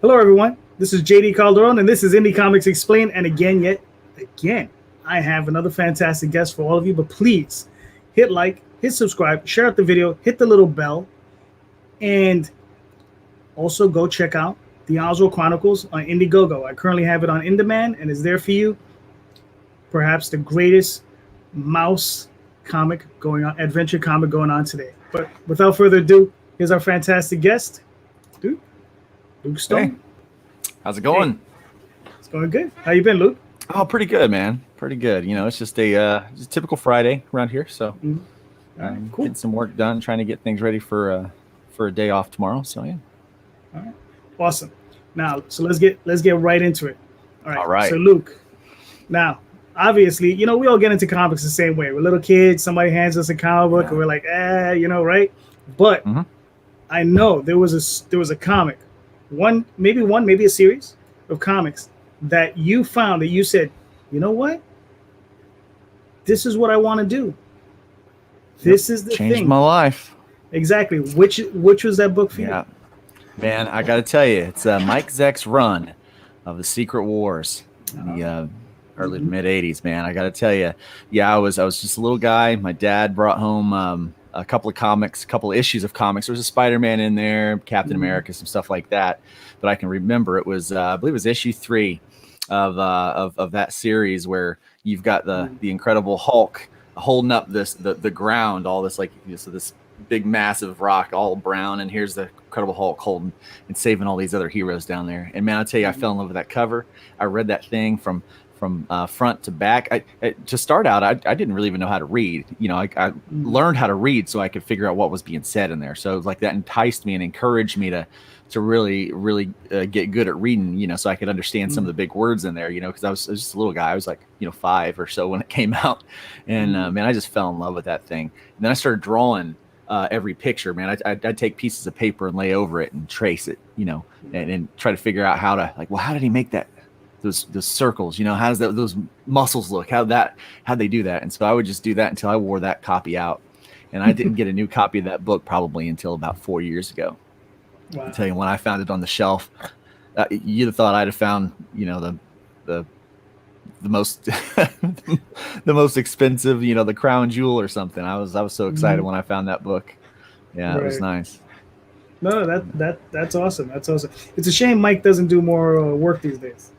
Hello, everyone. This is JD Calderon, and this is Indie Comics Explained. And again, I have another fantastic guest for all of you. But please hit like, hit subscribe, share out the video, hit the little bell, and also go check out the Oswald Chronicles on Indiegogo. I currently have it on Indemand, and it's there for you. Perhaps the greatest mouse comic going on, adventure comic going on today. But without further ado, here's our fantastic guest, Luke Stone. Hey, how's it going? Hey, it's going good. How you been, Luke? Oh, pretty good, man. Pretty good. You know, it's just a typical Friday around here. So, Cool. Getting some work done, trying to get things ready for a day off tomorrow. So yeah. All right. Awesome. Now, so let's get right into it. All right. So Luke, now obviously, you know, we all get into comics the same way. We're little kids. Somebody hands us a comic book, and we're like, right? But I know there was a comic. Maybe a series of comics that you found that you said, you know what? This is what I want to do. This is the thing. Changed my life. Exactly. Which was that book for you? Yeah. Man, I got to tell you, it's Mike Zeck's run of the Secret Wars in the early to mid 80s, man. I got to tell you, I was just a little guy. My dad brought home a couple of comics, a couple of issues of comics. There was a Spider-Man in there, Captain America, some stuff like that. But I can remember it was, I believe it was issue 3 of that series where you've got the Incredible Hulk holding up the ground, all this so this big massive rock, all brown, and here's the Incredible Hulk holding and saving all these other heroes down there. And man, I'll tell you, I fell in love with that cover. I read that thing from front to back. To start out, I didn't really even know how to read. You know, I learned how to read so I could figure out what was being said in there. So like that enticed me and encouraged me to really get good at reading, you know, so I could understand some of the big words in there, you know, because I was just a little guy. I was like, 5 or so when it came out. And man, I just fell in love with that thing. And then I started drawing every picture, man. I'd take pieces of paper and lay over it and trace it, you know, and try to figure out how did he make that? Those circles, you know, how does those muscles look? How'd they do that? And so I would just do that until I wore that copy out. And I didn't get a new copy of that book probably until about 4 years ago. Wow. I'll tell you, when I found it on the shelf, you'd have thought I'd have found, you know, the most the most expensive, you know, the crown jewel or something. I was so excited when I found that book. Yeah, right. It was nice. No, that's awesome. That's awesome. It's a shame Mike doesn't do more work these days.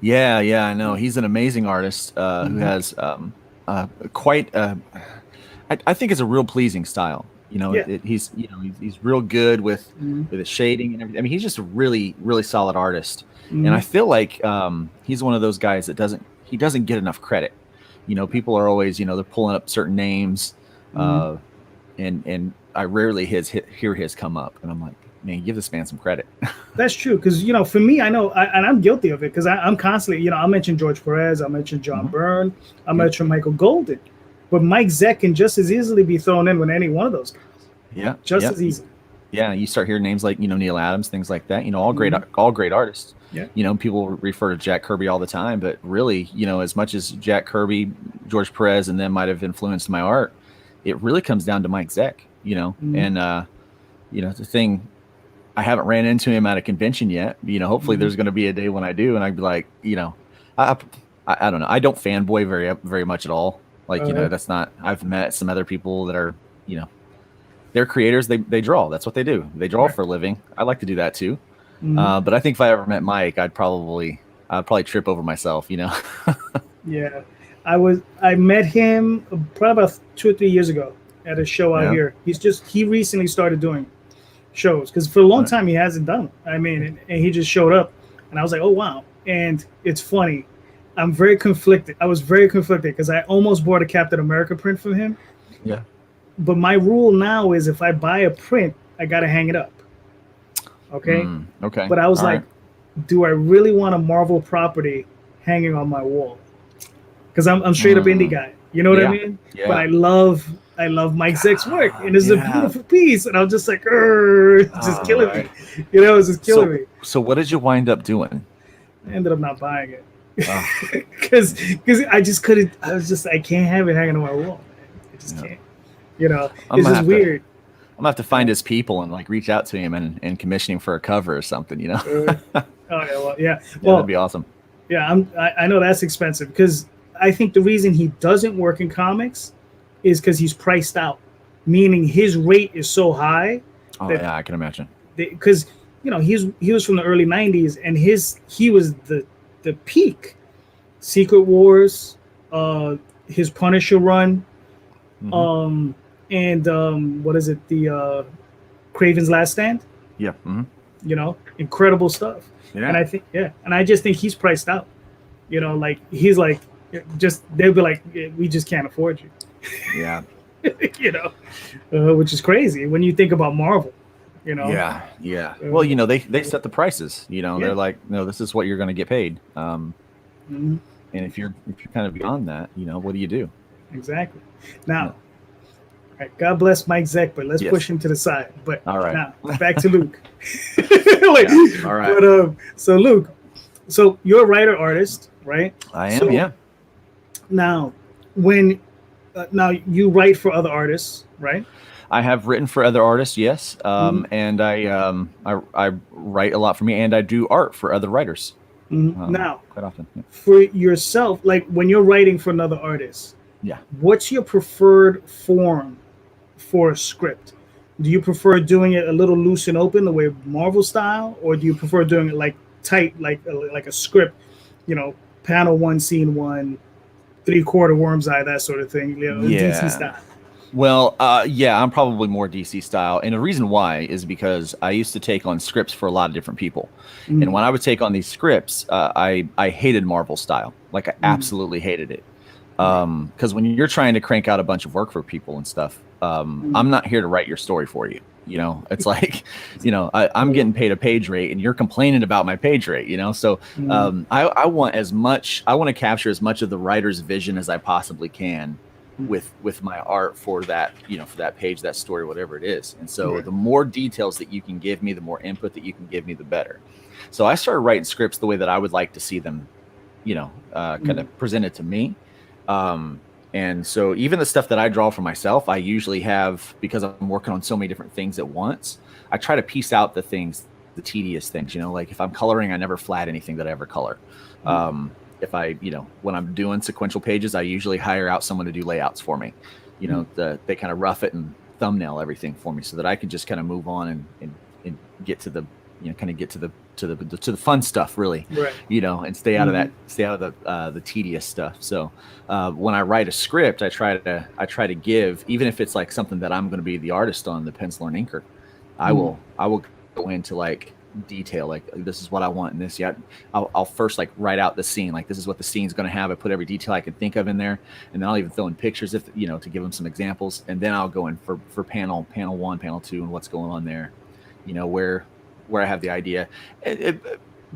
Yeah, I know. He's an amazing artist who has quite I think it's a real pleasing style. You know, he's real good with his shading and everything. I mean, he's just a really, really solid artist. And I feel like he's one of those guys that doesn't get enough credit. You know, people are always, you know, they're pulling up certain names, and I rarely hear his come up, and I'm like, man, give this man some credit. That's true, because, you know, for me, I know, and I'm guilty of it, because I'm constantly, you know, I'll mention George Perez, I'll mention John Byrne, I'll mention Michael Golden, but Mike Zeck can just as easily be thrown in with any one of those guys. Yeah, just as easy. Yeah, you start hearing names like, you know, Neil Adams, things like that. You know, all great artists. Yeah. You know, people refer to Jack Kirby all the time, but really, you know, as much as Jack Kirby, George Perez, and them might have influenced my art, it really comes down to Mike Zeck. You know, and you know, the thing. I haven't ran into him at a convention yet. You know, hopefully there's going to be a day when I do, and I'd be like, you know, I don't know. I don't fanboy very much at all. Like, you know, that's not. I've met some other people that are, you know, they're creators. They draw. That's what they do. They draw for a living. I like to do that too. But I think if I ever met Mike, I'd probably trip over myself. You know. Yeah, I met him probably about 2 or 3 years ago at a show out here. He recently started doing shows, because for a long time he hasn't done it. I mean, and he just showed up, and I was like, oh wow. And it's funny, I'm very conflicted. I was very conflicted because I almost bought a Captain America print from him. Yeah. But my rule now is if I buy a print, I gotta hang it up. Okay. Okay. But I was like, do I really want a Marvel property hanging on my wall? Because I'm straight up indie guy. You know what I mean? Yeah. But I love Mike Zeck's work, and it's a beautiful piece, and I'm just like, it's just killing me. You know, it's just killing me. So what did you wind up doing? I ended up not buying it because I just couldn't. I can't have it hanging on my wall. Man. I just can't. You know, it's just weird. gonna have to find his people and like reach out to him and commission him for a cover or something, you know. Oh yeah, well, yeah. Well, that'd be awesome. Yeah, I know that's expensive because I think the reason he doesn't work in comics is because he's priced out, meaning his rate is so high. Oh yeah, I can imagine. Because you know he was from the early '90s and he was the peak. Secret Wars, his Punisher run, and what is it? The Kraven's Last Stand. Yeah. You know, incredible stuff. Yeah. And I just think he's priced out. You know, like he's like they'll be like, we just can't afford you. Yeah. You know, which is crazy when you think about Marvel. You know. Yeah. Well, you know, they set the prices. You know, they're like, no, this is what you're going to get paid. And if you're kind of beyond that, you know, what do you do? Exactly. Now, all right, God bless Mike Zeck, but let's push him to the side. But all right, now back to Luke. All right. But so Luke, so you're a writer artist, right? I am. Yeah. Now, now you write for other artists, right? I have written for other artists, yes, and I write a lot for me, and I do art for other writers. Now, quite often, for yourself, like when you're writing for another artist, what's your preferred form for a script? Do you prefer doing it a little loose and open, the way Marvel style, or do you prefer doing it like tight, like a script, you know, panel 1, scene 1, 3/4 worm's eye, that sort of thing, you know, DC style? Well, I'm probably more DC style. And the reason why is because I used to take on scripts for a lot of different people. And when I would take on these scripts, I hated Marvel style. Like I absolutely hated it. Because when you're trying to crank out a bunch of work for people and stuff, I'm not here to write your story for you. You know, it's like, you know, I'm getting paid a page rate and you're complaining about my page rate, you know? So I want to capture as much of the writer's vision as I possibly can with my art for that, you know, for that page, that story, whatever it is. And so the more details that you can give me, the more input that you can give me, the better. So I started writing scripts the way that I would like to see them, you know, kind of presented to me. And so even the stuff that I draw for myself, I usually have, because I'm working on so many different things at once, I try to piece out the tedious things, you know, like if I'm coloring, I never flat anything that I ever color. If I, you know, when I'm doing sequential pages, I usually hire out someone to do layouts for me. You know, they kind of rough it and thumbnail everything for me so that I can just kind of move on and get to the, you know, kind of get to the fun stuff, really, you know, and stay out of the tedious stuff. So when I write a script, I try to give, even if it's like something that I'm going to be the artist on, the pencil and inker, I will go into like detail, like this is what I want in this. I'll first like write out the scene, like this is what the scene's going to have. I put every detail I can think of in there, and then I'll even throw in pictures, if you know, to give them some examples, and then I'll go in for panel 1, panel 2, and what's going on there, you know, where I have the idea.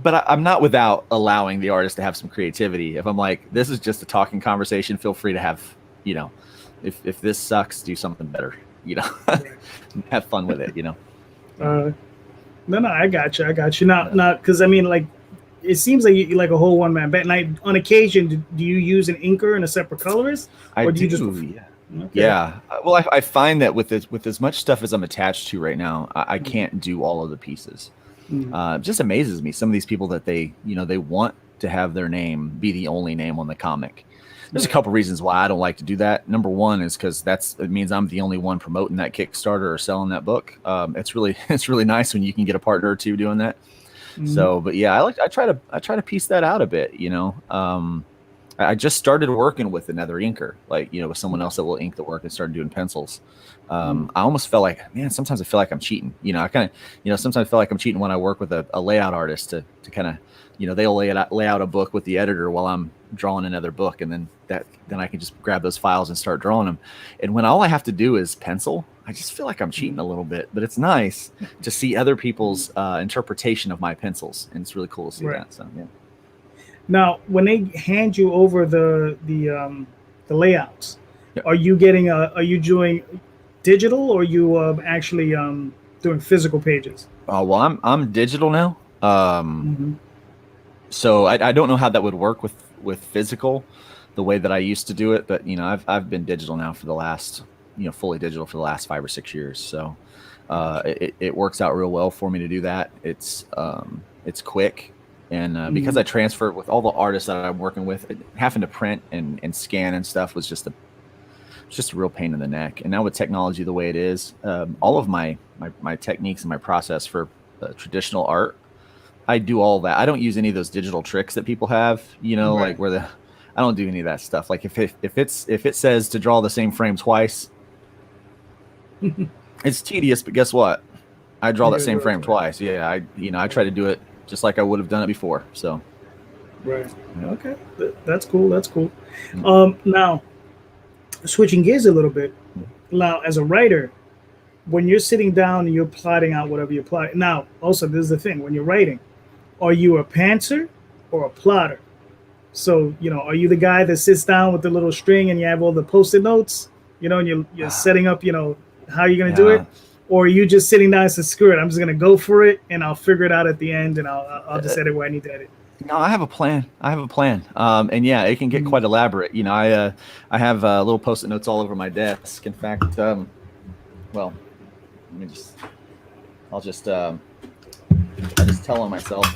But I'm not without allowing the artist to have some creativity. If I'm like, this is just a talking conversation, feel free to have, you know, if this sucks, do something better, you know. Have fun with it, you know. No, I got you. Now, because I mean, like, it seems like you're like a whole one-man band. Like, on occasion, do you use an inker and a separate colorist? Or do you just... Yeah. Okay. Yeah. Well, I find that with as much stuff as I'm attached to right now, I can't do all of the pieces. It just amazes me, some of these people that they want to have their name be the only name on the comic. There's a couple reasons why I don't like to do that. Number one is because it means I'm the only one promoting that Kickstarter or selling that book. It's really nice when you can get a partner or two doing that. So, but yeah, I try to piece that out a bit, you know. I just started working with another inker, like, you know, with someone else that will ink the work and started doing pencils. I almost felt like, man, sometimes I feel like I'm cheating. You know, I kind of, you know, sometimes I feel like I'm cheating when I work with a layout artist to kind of, you know, they'll lay out a book with the editor while I'm drawing another book, and then I can just grab those files and start drawing them. And when all I have to do is pencil, I just feel like I'm cheating a little bit. But it's nice to see other people's interpretation of my pencils, and it's really cool to see that. So yeah. Now, when they hand you over the layouts, are you doing digital, or are you actually doing physical pages? Well, I'm digital now. So I don't know how that would work with physical, the way that I used to do it. But you know, I've been digital now for the last fully digital for the last 5 or 6 years. So it works out real well for me to do that. It's quick. And because I transfer with all the artists that I'm working with, having to print and scan and stuff was just a real pain in the neck. And now with technology the way it is, all of my techniques and my process for traditional art, I do all that. I don't use any of those digital tricks that people have, like I don't do any of that stuff. Like if it says to draw the same frame twice, it's tedious, but guess what? I draw that same frame twice. Yeah, I try to do it just like I would have done it before. So, right. Okay, that's cool. That's cool. Now, switching gears a little bit. Now, as a writer, when you're sitting down and you're plotting out whatever you're plotting. Now, also, this is the thing: when you're writing, are you a pantser or a plotter? So, are you the guy that sits down with the little string and you have all the Post-it notes, and you're setting up, how you're going to do it? Or are you just sitting down and say, screw it, I'm just going to go for it and I'll figure it out at the end and I'll just edit where I need to edit? No, I have a plan. And yeah, it can get quite elaborate. I have little Post-it notes all over my desk. In fact, I'll just tell on myself.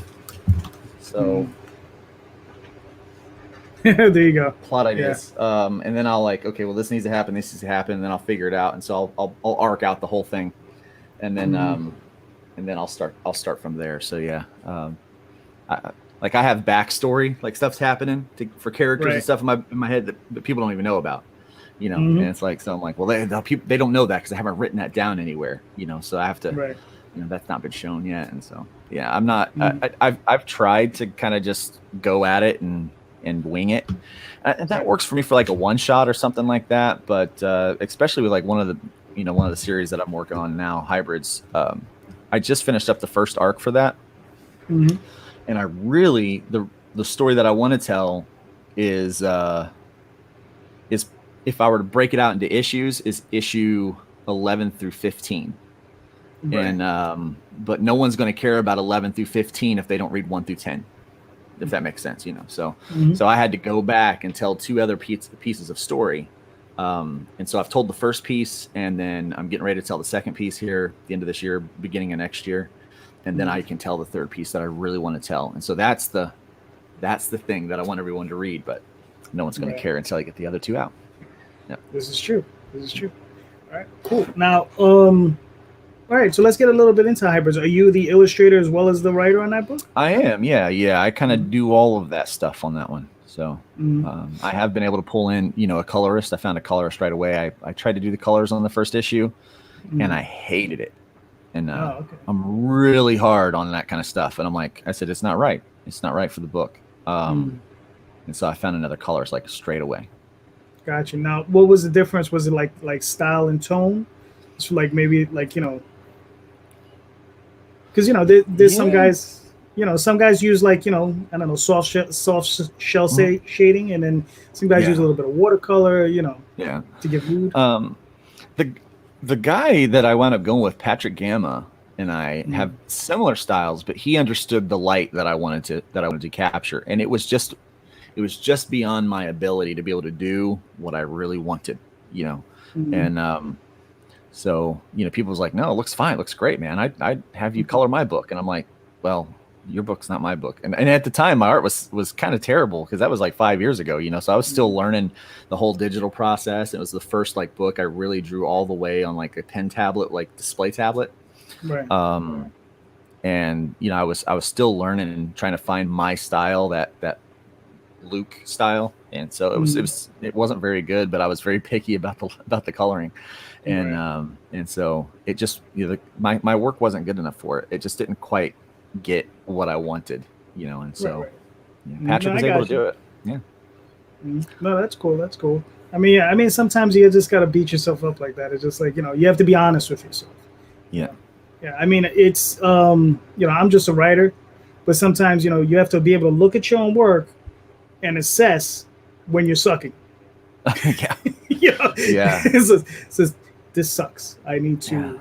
So there you go. Plot ideas. Yeah. And then I'll okay, well, this needs to happen. This needs to happen. And then I'll figure it out. And so I'll arc out the whole thing, and then I'll start from there. So yeah, I have backstory, like stuff's happening for characters and stuff in my head that people don't even know about. And it's so I'm like, well, they don't know that because I haven't written that down anywhere. So I have to. That's not been shown yet. And so yeah, I'm not. I've tried to kind of just go at it and wing it, and that works for me for a one shot or something like that. But especially with one of the series that I'm working on now, Hybrids. I just finished up the first arc for that, and I really the story that I want to tell is if I were to break it out into issues, is issue 11 through 15. And but no one's going to care about 11 through 15 if they don't read 1 through 10. If that makes sense, So I had to go back and tell two other pieces of story, and so I've told the first piece, and then I'm getting ready to tell the second piece here at the end of this year, beginning of next year, and then I can tell the third piece that I really want to tell. And so that's the thing that I want everyone to read, but no one's going to care until I get the other two out. Yeah, this is true. All right, cool. Now, all right, so let's get a little bit into Hybrids. Are you the illustrator as well as the writer on that book? I am, yeah. I kind of do all of that stuff on that one. So I have been able to pull in, a colorist. I found a colorist right away. I tried to do the colors on the first issue, and I hated it. And I'm really hard on that kind of stuff. And I said, it's not right. It's not right for the book. And so I found another colorist straight away. Gotcha. Now, what was the difference? Was it like style and tone? It's maybe because there's some guys, some guys use I don't know, soft shell shading, and then some guys use a little bit of watercolor, to give mood. The guy that I wound up going with, Patrick Gamma, and I have similar styles, but he understood the light that I wanted to capture, and it was just beyond my ability to be able to do what I really wanted, and so, people was like, no, it looks fine. It looks great, man. I'd have you color my book. And I'm like, well, your book's not my book. And at the time, my art was kind of terrible because that was 5 years ago, so I was still learning the whole digital process. It was the first book I really drew all the way on a pen tablet, display tablet. Right. And, I was still learning and trying to find my style, that Luke style. And so it wasn't very good, but I was very picky about the coloring. And so it just, my work wasn't good enough for it. It just didn't quite get what I wanted, and so Patrick was able to do it. Yeah. No, that's cool. I mean, sometimes you just got to beat yourself up like that. It's just you have to be honest with yourself. Yeah. Yeah. I mean, it's, I'm just a writer, but sometimes, you have to be able to look at your own work and assess when you're sucking. Yeah. Yeah. So this sucks. I need to,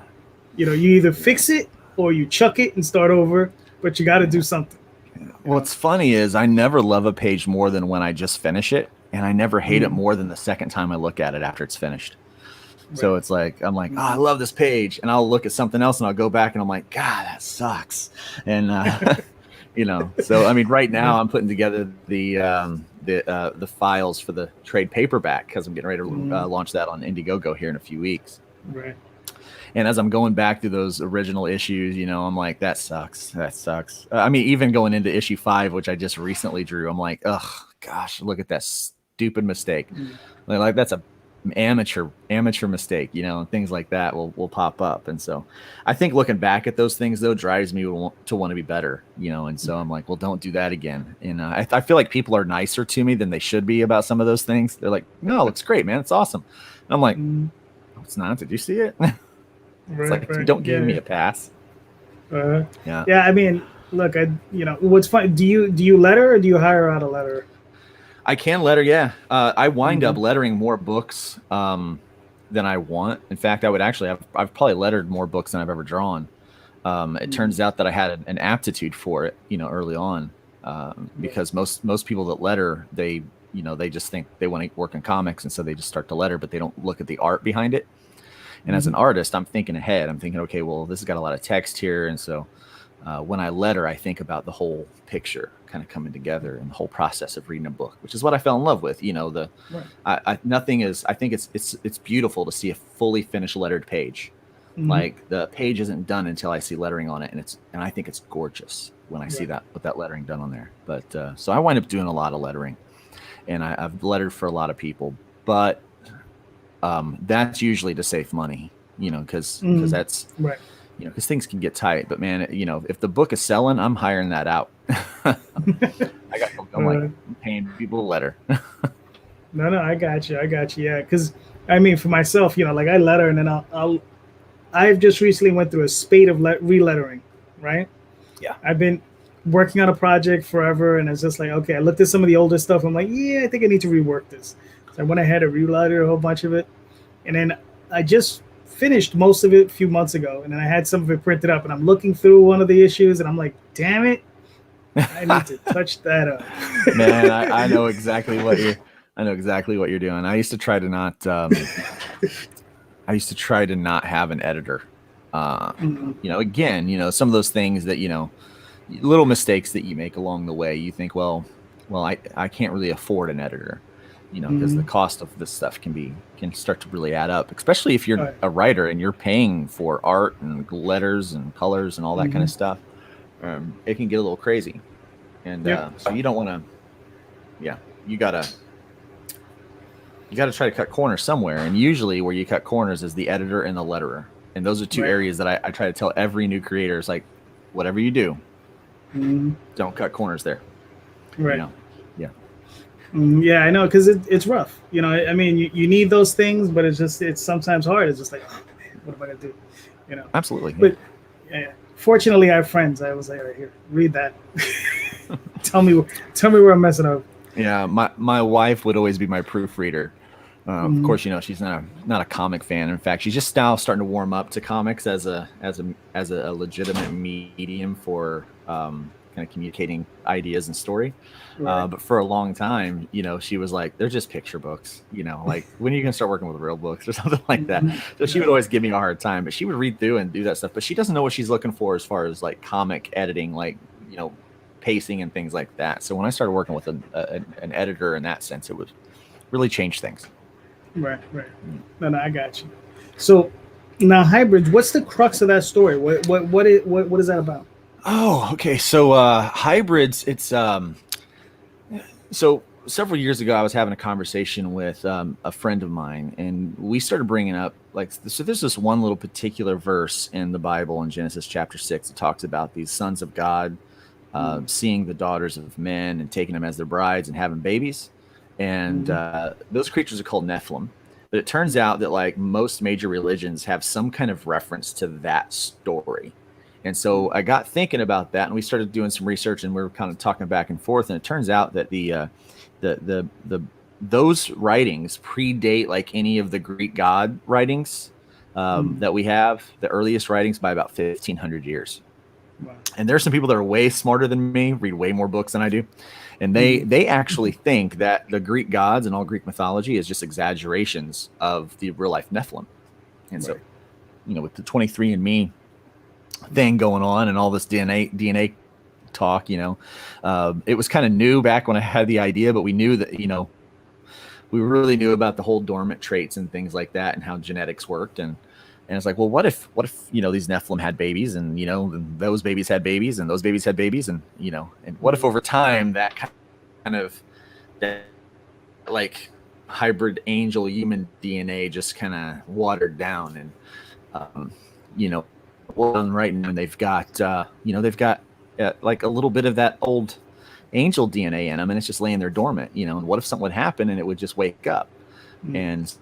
you either fix it or you chuck it and start over, but you got to do something. What's funny is I never love a page more than when I just finish it, and I never hate it more than the second time I look at it after it's finished. So it's like, I'm like, oh, I love this page. And I'll look at something else and I'll go back and I'm like, God, that sucks. And, so, I mean, right now I'm putting together the files for the trade paperback because I'm getting ready to launch that on Indiegogo here in a few weeks. Right. And as I'm going back through those original issues, I'm like, that sucks. That sucks. I mean, even going into issue 5, which I just recently drew, I'm like, oh gosh, look at that stupid mistake. Like that's a amateur mistake, and things like that will pop up. And so I think looking back at those things though drives me to want to be better, and so I'm like, well, don't do that again. And I feel like people are nicer to me than they should be about some of those things. They're like, no, it looks great, man, it's awesome. And I'm like, no, it's not. Did you see it? It's like, don't give me a pass. Yeah. I mean, look, what's fun, do you letter or do you hire out a letterer? I can letter, yeah. I wind up lettering more books than I want. In fact, I've probably lettered more books than I've ever drawn. It turns out that I had an aptitude for it, early on, because most people that letter, they just think they want to work in comics, and so they just start to letter, but they don't look at the art behind it. And as an artist, I'm thinking ahead. I'm thinking, okay, well, this has got a lot of text here, and so when I letter, I think about the whole picture kind of coming together and the whole process of reading a book, which is what I fell in love with. I think it's beautiful to see a fully finished lettered page. Like the page isn't done until I see lettering on it, and I think it's gorgeous when I see that with that lettering done on there. But so I wind up doing a lot of lettering, and I've lettered for a lot of people, but that's usually to save money, because that's right. Because things can get tight. But man, if the book is selling, I'm hiring that out. I'm like paying people to letter. No, I got you. Yeah, because I mean, for myself, like I letter, and then I've just recently went through a spate of relettering, right? Yeah. I've been working on a project forever, and it's just like, okay, I looked at some of the older stuff. I'm like, yeah, I think I need to rework this. So I went ahead and relettered a whole bunch of it, and then I just finished most of it a few months ago, and then I had some of it printed up, and I'm looking through one of the issues, and I'm like, damn it, I need to touch that up. Man, I know exactly what you're doing. I used to try to not have an editor. Again, some of those things that little mistakes that you make along the way, you think, well, I can't really afford an editor. Because the cost of this stuff can start to really add up, especially if you're a writer and you're paying for art and letters and colors and all that kind of stuff. It can get a little crazy, and so you don't want to. You gotta try to cut corners somewhere, and usually where you cut corners is the editor and the letterer, and those are two areas that I try to tell every new creator is like, whatever you do, don't cut corners there. Right. Yeah, I know, because it's rough. I mean, you need those things, but it's sometimes hard. It's just like, oh man, what am I gonna do? Absolutely. But fortunately, I have friends. I was like, all right, here, read that. tell me where I'm messing up. Yeah, my wife would always be my proofreader. Of course, she's not a comic fan. In fact, she's just now starting to warm up to comics as a legitimate medium for kind of communicating ideas and story. But for a long time, she was like, they're just picture books, like when are you gonna start working with real books or something like that? So she would always give me a hard time, but she would read through and do that stuff, but she doesn't know what she's looking for as far as like comic editing, like pacing and things like that. So when I started working with an editor in that sense, it would really change things. Right. No, I got you. So now hybrids, what's the crux of that story? What is that about? Oh, okay. So hybrids, it's so several years ago, I was having a conversation with a friend of mine, and we started bringing up so there's this one little particular verse in the Bible in Genesis chapter 6. It talks about these sons of God seeing the daughters of men and taking them as their brides and having babies. And those creatures are called Nephilim. But it turns out that like most major religions have some kind of reference to that story. And so I got thinking about that, and we started doing some research, and we were kind of talking back and forth. And it turns out that those writings predate like any of the Greek god writings that we have, the earliest writings, by about 1,500 years. Wow. And there's some people that are way smarter than me, read way more books than I do. And they actually think that the Greek gods and all Greek mythology is just exaggerations of the real life Nephilim. And so, with the 23andMe thing going on and all this DNA talk, it was kind of new back when I had the idea, but we knew that, we really knew about the whole dormant traits and things like that and how genetics worked. And it's like, well, what if, these Nephilim had babies and, and those babies had babies and those babies had babies and, and what if over time that kind of that like hybrid angel human DNA just kind of watered down and, right now they've got, like a little bit of that old angel DNA in them, and it's just laying there dormant, and what if something would happen and it would just wake up? And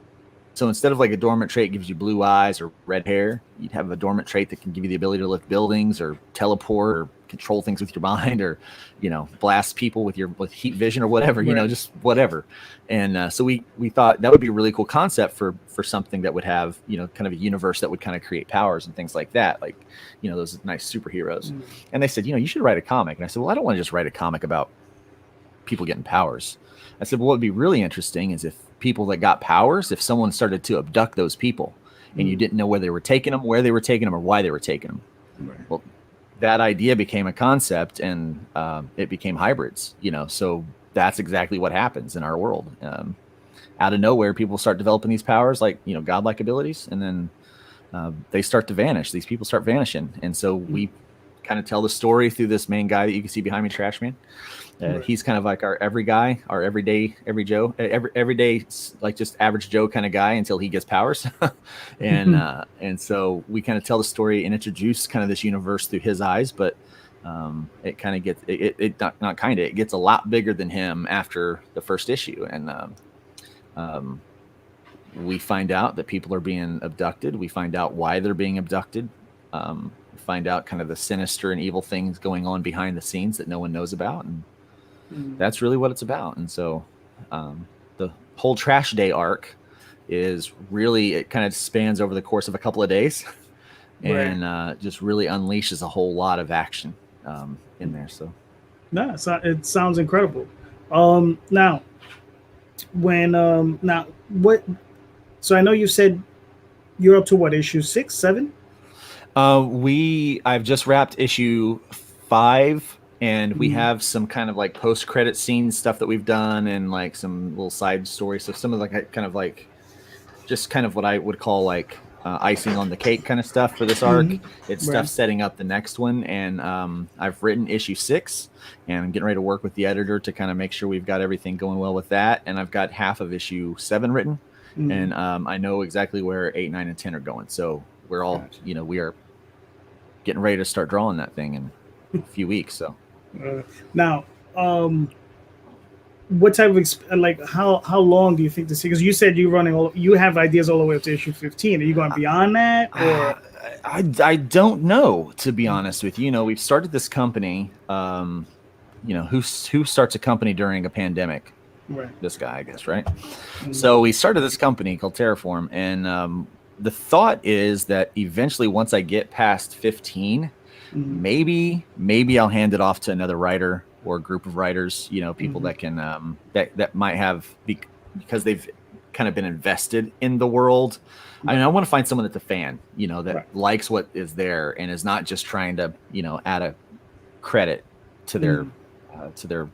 so instead of like a dormant trait gives you blue eyes or red hair, you'd have a dormant trait that can give you the ability to lift buildings or teleport or control things with your mind or, blast people with heat vision or whatever, just whatever. And so we thought that would be a really cool concept for something that would have, kind of a universe that would kind of create powers and things like that. Like, those nice superheroes. And they said, you should write a comic. And I said, well, I don't want to just write a comic about people getting powers. I said, well, what would be really interesting is if people that got powers, if someone started to abduct those people and you didn't know where they were taking them, or why they were taking them. Right. Well, that idea became a concept and it became hybrids, so that's exactly what happens in our world. Out of nowhere, people start developing these powers like, godlike abilities, and then they start to vanish. These people start vanishing. And so we kind of tell the story through this main guy that you can see behind me, Trash Man. He's kind of like our everyday Joe, everyday, like just average Joe kind of guy until he gets powers. And so we kind of tell the story and introduce kind of this universe through his eyes, but it kind of gets, it gets a lot bigger than him after the first issue. And we find out that people are being abducted. We find out why they're being abducted. Find out kind of the sinister and evil things going on behind the scenes that no one knows about. And that's really what it's about. And so the whole Trash Day arc is really, it kind of spans over the course of a couple of days and just really unleashes a whole lot of action in there. So no, it sounds incredible. Now what, so I know you said you're up to what, issue 6, 7? I've just wrapped issue 5, and we have some kind of like post-credit scene stuff that we've done, and like some little side stories. So some of like kind of like just kind of what I would call like icing on the cake kind of stuff for this arc. It's stuff setting up the next one, and I've written issue 6, and I'm getting ready to work with the editor to kind of make sure we've got everything going well with that. And I've got half of issue 7 written, and I know exactly where 8, 9, and 10 are going. So we're all, we are getting ready to start drawing that thing in a few weeks. So now, what type of like how long do you think this? Because you said you have ideas all the way up to issue 15. Are you going beyond that, or? I don't know, to be honest with you. We've started this company. Who starts a company during a pandemic? Right. This guy, I guess, right? So we started this company called Terraform, and the thought is that eventually, once I get past 15, maybe I'll hand it off to another writer or a group of writers. People that can that might have because they've kind of been invested in the world. I mean, I want to find someone that's a fan, that likes what is there and is not just trying to, add a credit to their to their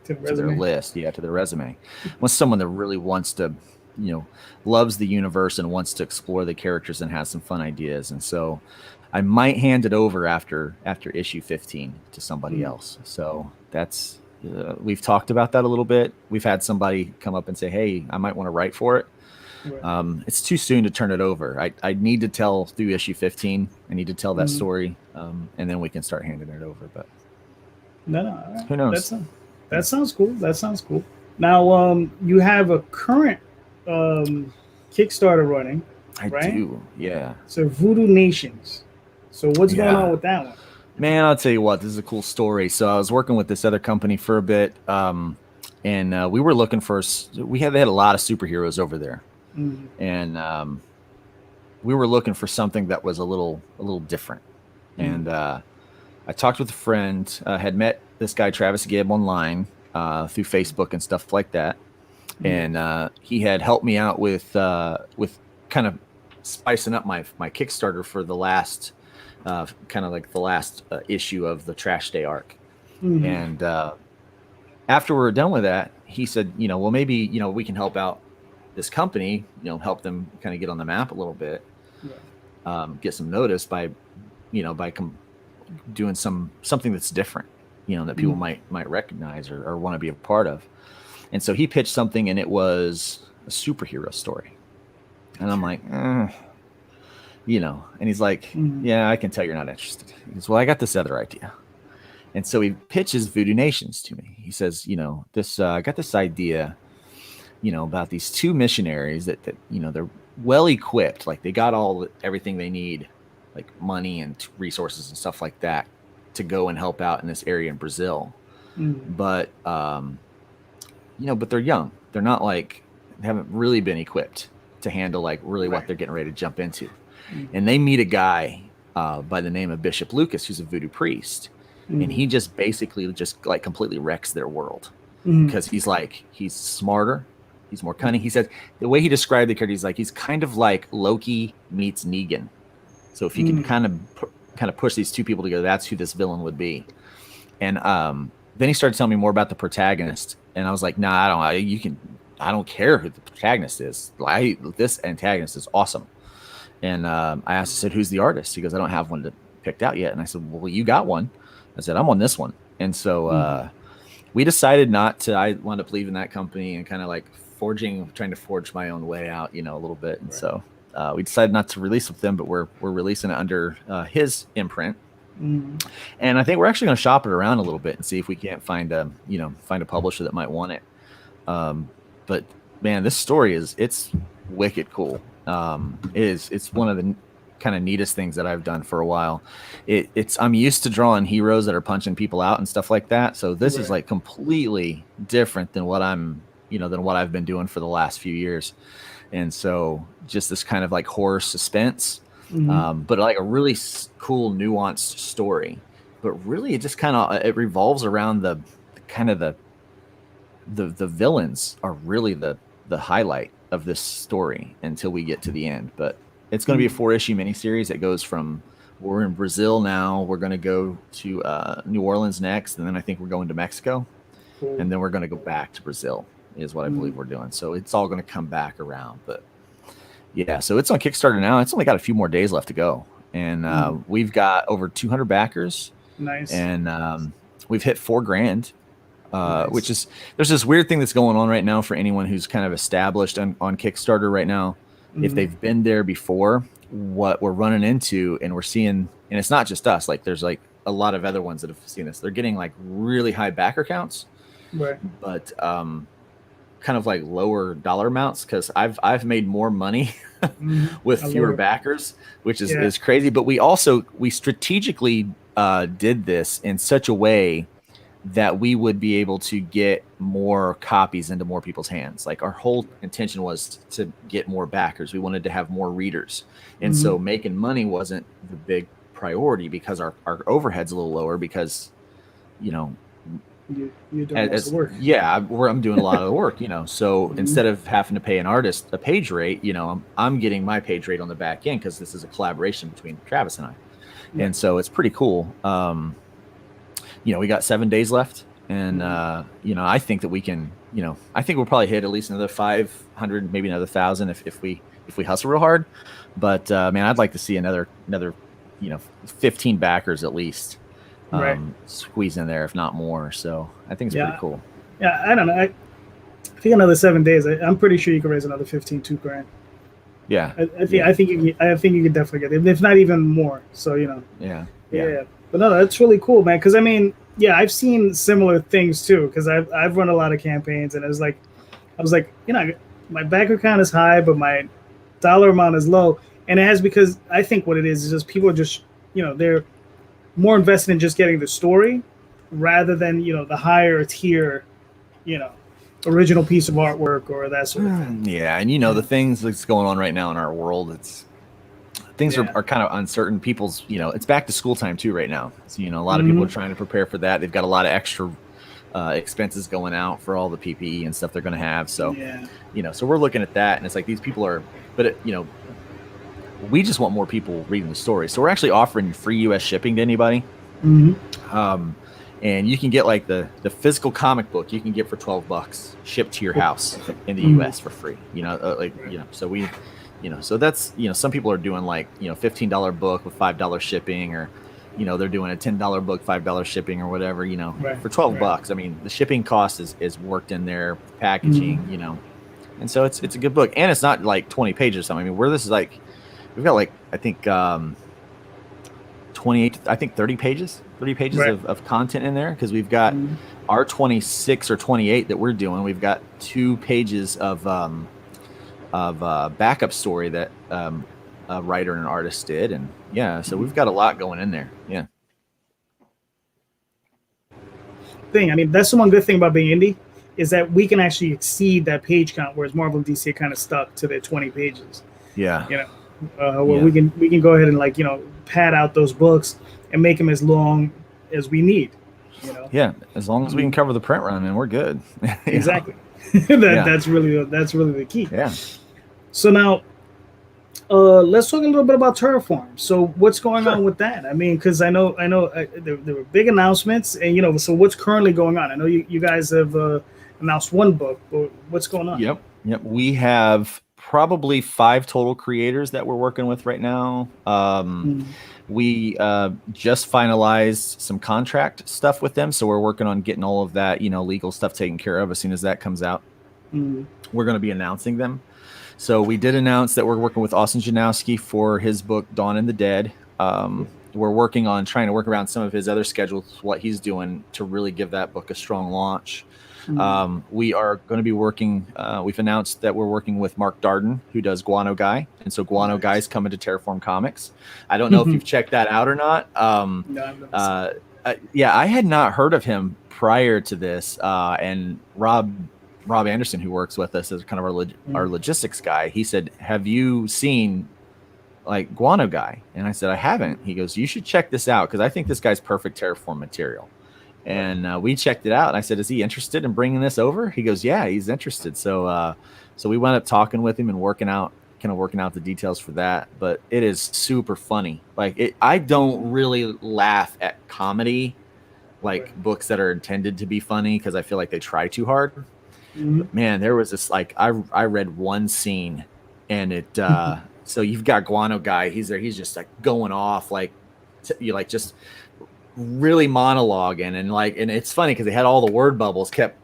list, to their resume. Want someone that really wants to, loves the universe and wants to explore the characters and has some fun ideas. And so I might hand it over after issue 15 to somebody else. So that's we've talked about that a little bit. We've had somebody come up and say, hey, I might want to write for it. It's too soon to turn it over. I need to tell through issue 15. I need to tell that story, and then we can start handing it over. But no, who knows? That sounds cool. That sounds cool. Now, you have a current Kickstarter running. I do, yeah. So Voodoo Nations. So what's going on with that one? Man, I'll tell you what, this is a cool story. So I was working with this other company for a bit, and we were looking for. They had a lot of superheroes over there, and we were looking for something that was a little different. And I talked with a friend, had met this guy Travis Gibb online through Facebook and stuff like that, and he had helped me out with kind of spicing up my Kickstarter for the last kind of like the last issue of the Trash Day arc. And after we were done with that, he said, well, maybe, we can help out this company, help them kind of get on the map a little bit, get some notice by doing something that's different, that people might recognize or want to be a part of. And so he pitched something, and it was a superhero story. And I'm like, and he's like, yeah, I can tell you're not interested. He goes, well, I got this other idea. And so he pitches Voodoo Nations to me. He says, I got this idea, about these two missionaries that they're well equipped. Like they got everything they need, like money and resources and stuff like that, to go and help out in this area in Brazil. But, but they're young. They're not they haven't really been equipped to handle really what they're getting ready to jump into. And they meet a guy by the name of Bishop Lucas, who's a voodoo priest. And he just basically completely wrecks their world because he's smarter. He's more cunning. He said the way he described the character, he's kind of like Loki meets Negan. So if you can kind of push these two people together, that's who this villain would be. And then he started telling me more about the protagonist, and I was like, nah, I don't care who the protagonist is. This antagonist is awesome. And I said, who's the artist? He goes, I don't have one picked out yet. And I said, well, you got one. I said, I'm on this one. And so we decided not to. I wound up leaving that company and kind of trying to forge my own way out, a little bit. And so we decided not to release with them, but we're releasing it under his imprint. And I think we're actually going to shop it around a little bit and see if we can't find a publisher that might want it. But man, this story it's wicked cool. It's one of the kind of neatest things that I've done for a while. I'm used to drawing heroes that are punching people out and stuff like that. So this is completely different than what I've been doing for the last few years. And so just this kind of horror suspense, but a really cool nuanced story. But really it just it revolves around the villains are really the highlight of this story until we get to the end. But it's going to be a 4-issue miniseries that goes from, we're in Brazil now, we're going to go to New Orleans next, and then I think we're going to Mexico, and then we're going to go back to Brazil is what I believe we're doing. So it's all going to come back around. But yeah, so it's on Kickstarter now. It's only got a few more days left to go, and we've got over 200 backers. Nice. And we've hit $4,000. Nice. Which is, there's this weird thing that's going on right now for anyone who's kind of established on Kickstarter right now. If they've been there before, what we're running into, and we're seeing, and it's not just us, there's a lot of other ones that have seen this. They're getting really high backer counts, but kind of lower dollar amounts, because I've made more money with fewer backers, which is crazy. But we strategically did this in such a way that we would be able to get more copies into more people's hands. Our whole intention was to get more backers. We wanted to have more readers. And so making money wasn't the big priority, because our overhead's a little lower, because, you're doing most of the work. Yeah, I'm doing a lot of the work, So instead of having to pay an artist a page rate, I'm getting my page rate on the back end, because this is a collaboration between Travis and I. And so it's pretty cool. We got 7 days left, and I think that we can, I think we'll probably hit at least another 500, maybe another 1,000 if we hustle real hard. But man, I'd like to see another 15 backers at least squeeze in there, if not more. So I think it's pretty cool. Yeah, I don't know. I think another 7 days. I'm pretty sure you could raise another $2,000. Yeah, I think you could definitely get it, if not even more. So Yeah. But no, that's really cool, man. Because I've seen similar things too. Because I've run a lot of campaigns, and I was like, my backer count is high, but my dollar amount is low, and it has, because I think what it is just people are just they're more invested in just getting the story rather than the higher tier, original piece of artwork or that sort of thing. Yeah, and the things that's going on right now in our world, things are kind of uncertain. People's, it's back to school time too right now. So, a lot of people are trying to prepare for that. They've got a lot of extra expenses going out for all the PPE and stuff they're going to have. So, so we're looking at that, and it's these people are, but we just want more people reading the story. So we're actually offering free US shipping to anybody. And you can get like the physical comic book you can get for $12 shipped to your house in the US for free, so we, so that's, some people are doing like, $15 book with $5 shipping, or, they're doing a $10 book, $5 shipping or whatever, for $12. I mean, the shipping cost is worked in there, packaging, and so it's a good book, and it's not like 20 pages or something. I mean, this is like, we've got like, I think, 30 pages of content in there, because we've got our 26 or 28 that we're doing. We've got 2 pages of backup story that a writer and an artist did, and so we've got a lot going in there. I mean, that's the one good thing about being indie, is that we can actually exceed that page count, whereas Marvel and DC kind of stuck to their 20 pages. We can go ahead and, like, pad out those books and make them as long as we need. As long as we can cover the print run, and we're good. Exactly. That's really the key. So now, let's talk a little bit about Terraform. So what's going on with that? I mean, because I know there were big announcements, and so what's currently going on? I know you guys have announced one book, but what's going on? Yep. We have probably 5 total creators that we're working with right now. We just finalized some contract stuff with them, so we're working on getting all of that, legal stuff taken care of. As soon as that comes out, we're going to be announcing them. So we did announce that we're working with Austin Janowski for his book Dawn and the Dead. We're working on trying to work around some of his other schedules, what he's doing to really give that book a strong launch. We are going to be working, we've announced that we're working with Mark Darden, who does Guano Guy. And so Guano Guy's coming to Terraform Comics. I don't know if you've checked that out or not. I had not heard of him prior to this. And Rob Anderson, who works with us as kind of our logistics guy, he said, "Have you seen like Guano Guy?" And I said, "I haven't." He goes, "You should check this out, because I think this guy's perfect Terraform material." And we checked it out, and I said, "Is he interested in bringing this over?" He goes, "Yeah, he's interested." So we wound up talking with him and working out the details for that. But it is super funny. Like, I don't really laugh at comedy, like books that are intended to be funny, because I feel like they try too hard. But man, there was this, like, I read one scene, and it so you've got Guano Guy. He's there. He's just like going off, like just really monologuing, and it's funny because they had all the word bubbles kept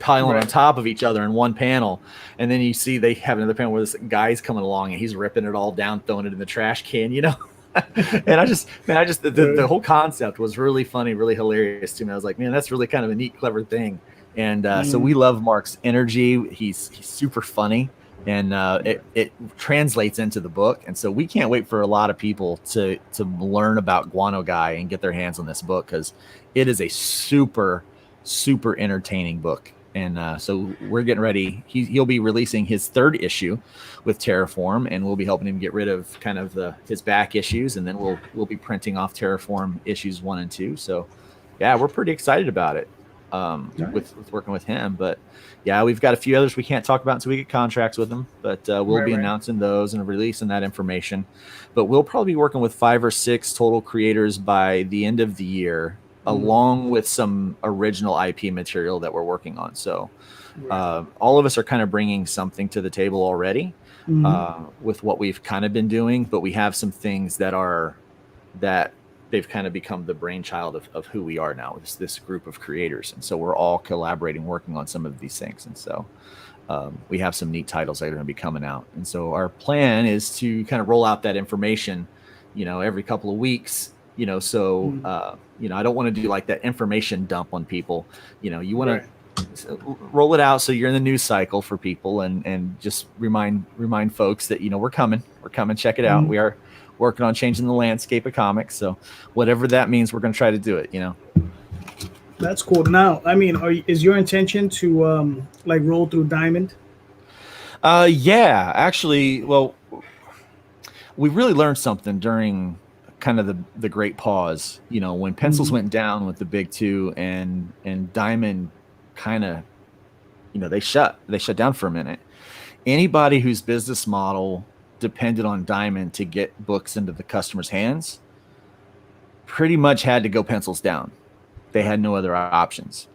piling on top of each other in one panel, and then you see they have another panel where this guy's coming along and he's ripping it all down, throwing it in the trash can, and the whole concept was really funny, really hilarious to me. I was like, man, that's really kind of a neat, clever thing. And so we love Mark's energy. He's super funny, and it translates into the book. And so we can't wait for a lot of people to learn about Guano Guy and get their hands on this book, because it is a super, super entertaining book. And so we're getting ready. He'll be releasing his 3rd issue with Terraform, and we'll be helping him get rid of kind of his back issues, and then we'll be printing off Terraform issues 1 and 2. So yeah, we're pretty excited about it. With working with him. But yeah, we've got a few others we can't talk about until we get contracts with them, but we'll be announcing those and releasing that information. But we'll probably be working with 5 or 6 total creators by the end of the year, along with some original IP material that we're working on. So all of us are kind of bringing something to the table already with what we've kind of been doing, but we have some things that they've kind of become the brainchild of who we are now, this group of creators. And so we're all collaborating, working on some of these things. And so we have some neat titles that are going to be coming out. And so our plan is to kind of roll out that information, every couple of weeks, I don't want to do like that information dump on people. You want to roll it out so you're in the news cycle for people, and just remind folks that, we're coming, check it out. We are working on changing the landscape of comics, so whatever that means, we're going to try to do it. That's cool. Now, I mean, is your intention to like roll through Diamond? Yeah, actually, well, we really learned something during kind of the great pause, when pencils went down with the big 2, and Diamond kind of, they shut down for a minute. Anybody whose business model depended on Diamond to get books into the customer's hands pretty much had to go pencils down. They had no other options.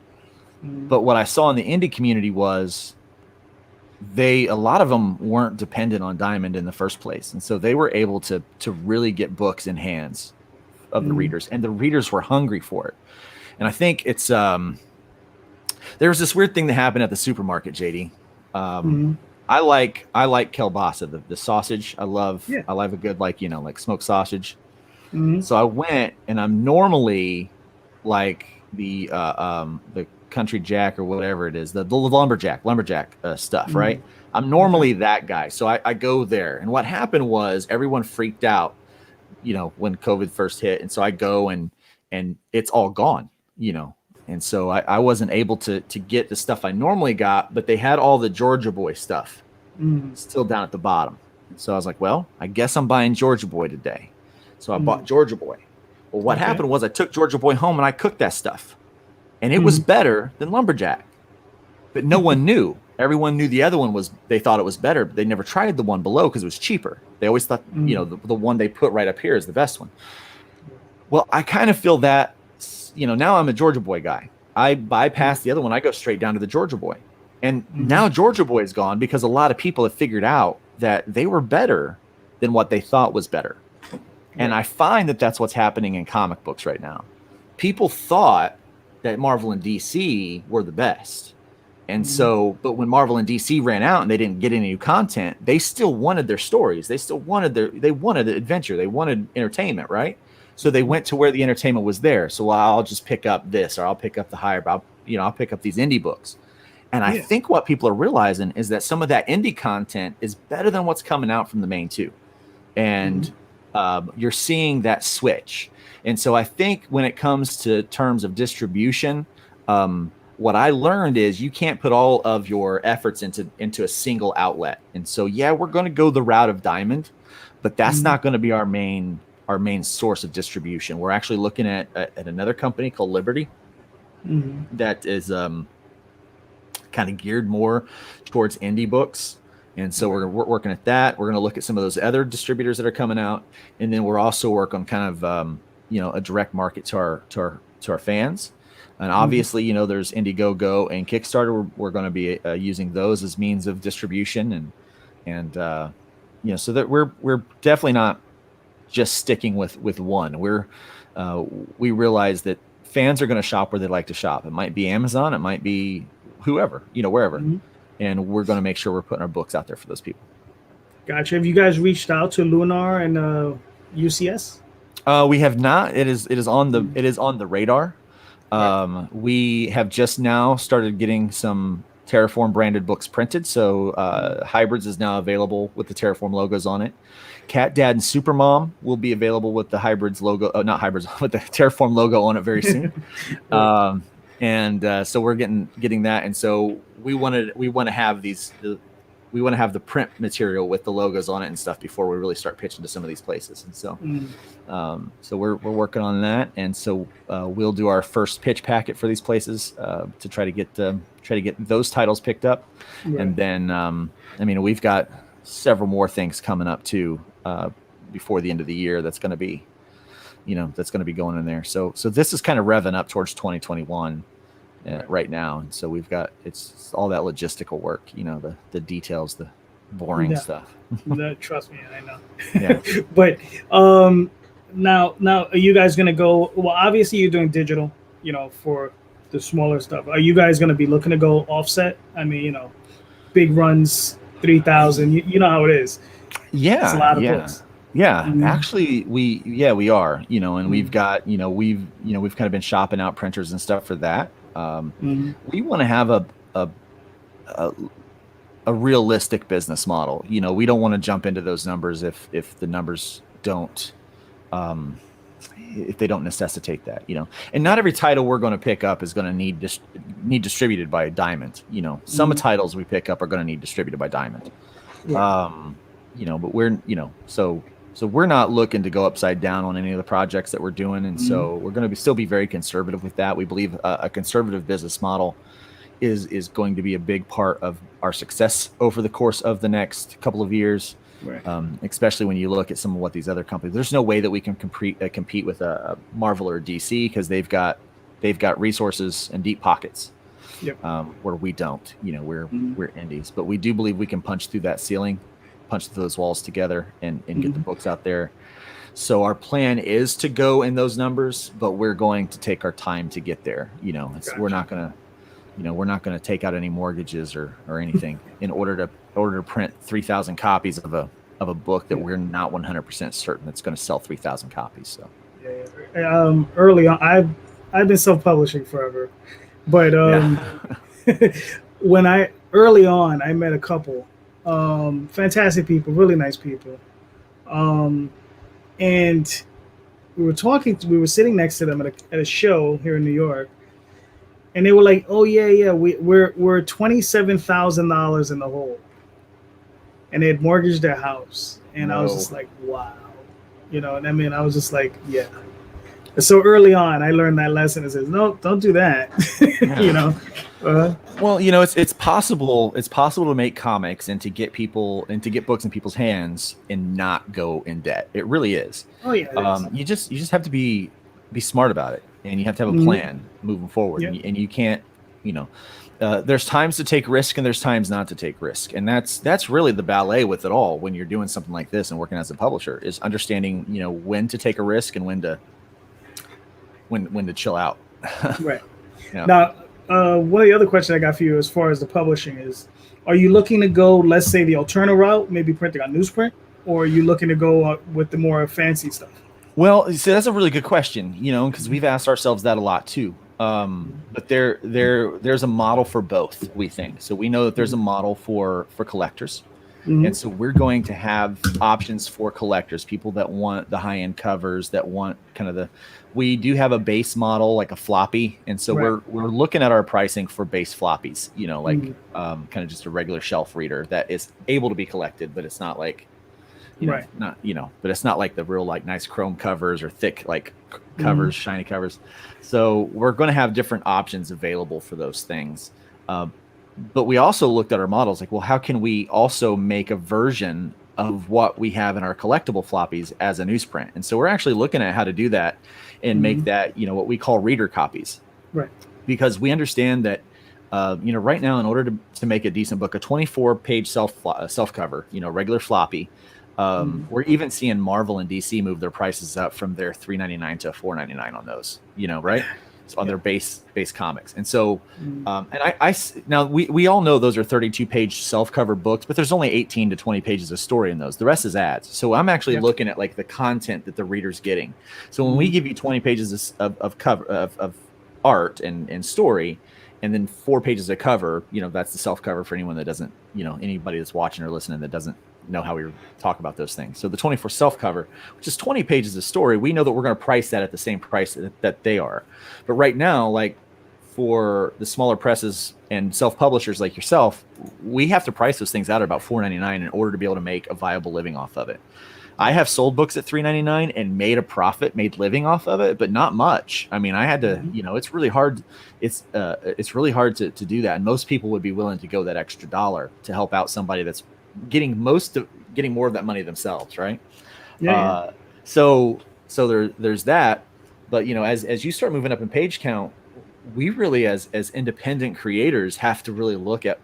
But what I saw in the indie community was a lot of them weren't dependent on Diamond in the first place. And so they were able to really get books in hands of the readers, and the readers were hungry for it. And I think it's, there was this weird thing that happened at the supermarket, JD. I like kielbasa, the sausage. I love a good, like smoked sausage. So I went, and I'm normally like the country jack or whatever it is, the lumberjack stuff, right? I'm normally that guy. So I go there, and what happened was everyone freaked out, when COVID first hit. And so I go and it's all gone, and so I wasn't able to get the stuff I normally got, but they had all the Georgia Boy stuff still down at the bottom. So I was like, well, I guess I'm buying Georgia Boy today. So I bought Georgia Boy. Well, what happened was I took Georgia Boy home and I cooked that stuff, and it was better than lumberjack, but no one knew. Everyone knew the other one they thought it was better, but they never tried the one below because it was cheaper. They always thought, the one they put right up here is the best one. Well, I kind of feel that, now I'm a Georgia Boy guy. I bypass the other one. I go straight down to the Georgia Boy. And now Georgia Boy is gone because a lot of people have figured out that they were better than what they thought was better. And I find that that's what's happening in comic books right now. People thought that Marvel and DC were the best. And so, but when Marvel and DC ran out and they didn't get any new content, they still wanted their stories. They still wanted they wanted adventure. They wanted entertainment, right? So they went to where the entertainment was there. So I'll just pick up this, or I'll pick up the higher, I'll pick up these indie books. And I think what people are realizing is that some of that indie content is better than what's coming out from the main two. And you're seeing that switch. And so I think when it comes to terms of distribution, what I learned is you can't put all of your efforts into a single outlet. And so, we're going to go the route of Diamond, but that's not going to be our main source of distribution. We're actually looking at another company called Liberty that is kind of geared more towards indie books. And so we're working at that. We're going to look at some of those other distributors that are coming out. And then we're also working on kind of, a direct market to our fans. And obviously, there's Indiegogo and Kickstarter. We're going to be using those as means of distribution, and so that we're definitely not just sticking with one. We realize that fans are going to shop where they like to shop. It might be Amazon, it might be whoever, wherever, and we're going to make sure we're putting our books out there for those people. Gotcha. Have you guys reached out to Lunar and UCS? We have not. It is on the radar. We have just now started getting some Terraform branded books printed. So Hybrids is now available with the Terraform logos on it. Cat Dad and Supermom will be available with the Hybrids logo, not Hybrids, with the Terraform logo on it very soon. So we're getting that. And so we want to have we want to have the print material with the logos on it and stuff before we really start pitching to some of these places. And so, so we're working on that. And so we'll do our first pitch packet for these places to try to get those titles picked up. Right. And then, we've got several more things coming up too before the end of the year. That's going to be, going in there. So this is kind of revving up towards 2021. Right now, and so we've got it's all that logistical work, the details, the boring stuff. Trust me, I know. Yeah. But now are you guys gonna go? Well, obviously you're doing digital, for the smaller stuff. Are you guys gonna be looking to go offset? Big runs, 3,000. You know how it is. Yeah, it's a lot of books. Yeah, actually, we are. And we've got we've kind of been shopping out printers and stuff for that. We want to have a realistic business model. We don't want to jump into those numbers if the numbers don't, if they don't necessitate that, and not every title we're going to pick up is going to need distributed by Diamond. Some titles we pick up are going to need distributed by Diamond. Yeah. But we're, so we're not looking to go upside down on any of the projects that we're doing. And so we're going to still be very conservative with that. We believe a conservative business model is going to be a big part of our success over the course of the next couple of years. Right. Especially when you look at some of what these other companies. There's no way that we can compete with a Marvel or DC because they've got resources and deep pockets. Yep. Where we don't. We're Mhm. indies, but we do believe we can punch through that ceiling, punch through those walls together, and get the books out there. So our plan is to go in those numbers, but we're going to take our time to get there. Gotcha. We're not gonna, we're not gonna take out any mortgages or anything in order to print 3,000 copies of a book that we're not 100% certain that's going to sell 3,000 copies. So early on, I've been self-publishing forever, but when early on, I met a couple, fantastic people, really nice people, and we were sitting next to them at a show here in New York, and they were like, "Oh yeah, we're $27,000 in the hole," and they had mortgaged their house, and I was just like, "Wow," and I mean, I was just like, "Yeah." So early on, I learned that lesson. It says, "No, don't do that," Well, it's possible. It's possible to make comics and to get books in people's hands and not go in debt. It really is. Oh yeah. You just have to be smart about it, and you have to have a plan moving forward. Yep. And you can't, there's times to take risk and there's times not to take risk, and that's really the ballet with it all. When you're doing something like this and working as a publisher, is understanding when to take a risk and when to chill out. Right. Now, one of the other questions I got for you as far as the publishing is, are you looking to go, let's say, the alternative route, maybe printing on newsprint, or are you looking to go with the more fancy stuff? Well, so that's a really good question, because we've asked ourselves that a lot too. But there's a model for both, we think. So we know that there's a model for collectors. And so we're going to have options for collectors, people that want the high-end covers, that want we do have a base model, like a floppy. And so we're looking at our pricing for base floppies, kind of just a regular shelf reader that is able to be collected, but it's not like, but it's not like the real, like, nice chrome covers or thick, like, covers, shiny covers. So we're going to have different options available for those things. But we also looked at our models like, well, how can we also make a version of what we have in our collectible floppies as a newsprint? And so we're actually looking at how to do that and make that, what we call reader copies. Right. Because we understand that, right now, in order to make a decent book, a 24-page self cover, regular floppy, we're even seeing Marvel and DC move their prices up from their $3.99 to $4.99 on those, right? On their base comics. And so now we all know those are 32-page self-cover books, but there's only 18 to 20 pages of story in those. The rest is ads. So I'm actually looking at, like, the content that the reader's getting. So when we give you 20 pages of art and story, and then 4 pages of cover, that's the self-cover for anyone that doesn't, anybody that's watching or listening that doesn't know how we talk about those things. So the 24 self-cover, which is 20 pages of story, we know that we're going to price that at the same price that they are. But right now, like, for the smaller presses and self-publishers like yourself, we have to price those things out at about $4.99 in order to be able to make a viable living off of it. I have sold books at $3.99 and made a profit, made living off of it, but not much. I mean, I had to, it's really hard. It's really hard to do that. And most people would be willing to go that extra dollar to help out somebody that's getting more of that money themselves, right? So there's that. But as you start moving up in page count, we really, as independent creators, have to really look at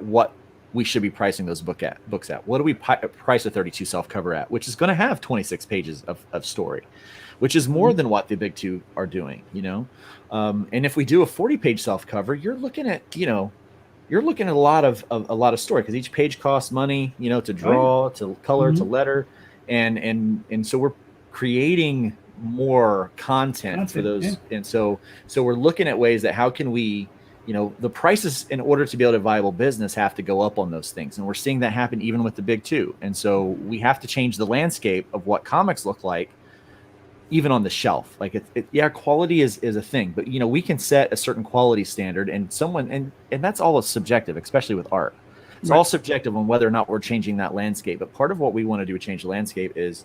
what we should be pricing those books at. What do we price a 32 self cover at, which is going to have 26 pages of story, which is more than what the big two are doing, and if we do a 40-page self cover, you're looking at a lot of story, because each page costs money, to draw, to color, to letter, and so we're creating more content for those. And so we're looking at ways that how can we, the prices, in order to be able to viable business, have to go up on those things. And we're seeing that happen even with the big two. And so we have to change the landscape of what comics look like, even on the shelf. Like, quality is a thing, but we can set a certain quality standard, and that's all subjective, especially with art. It's all subjective on whether or not we're changing that landscape. But part of what we want to do to change the landscape is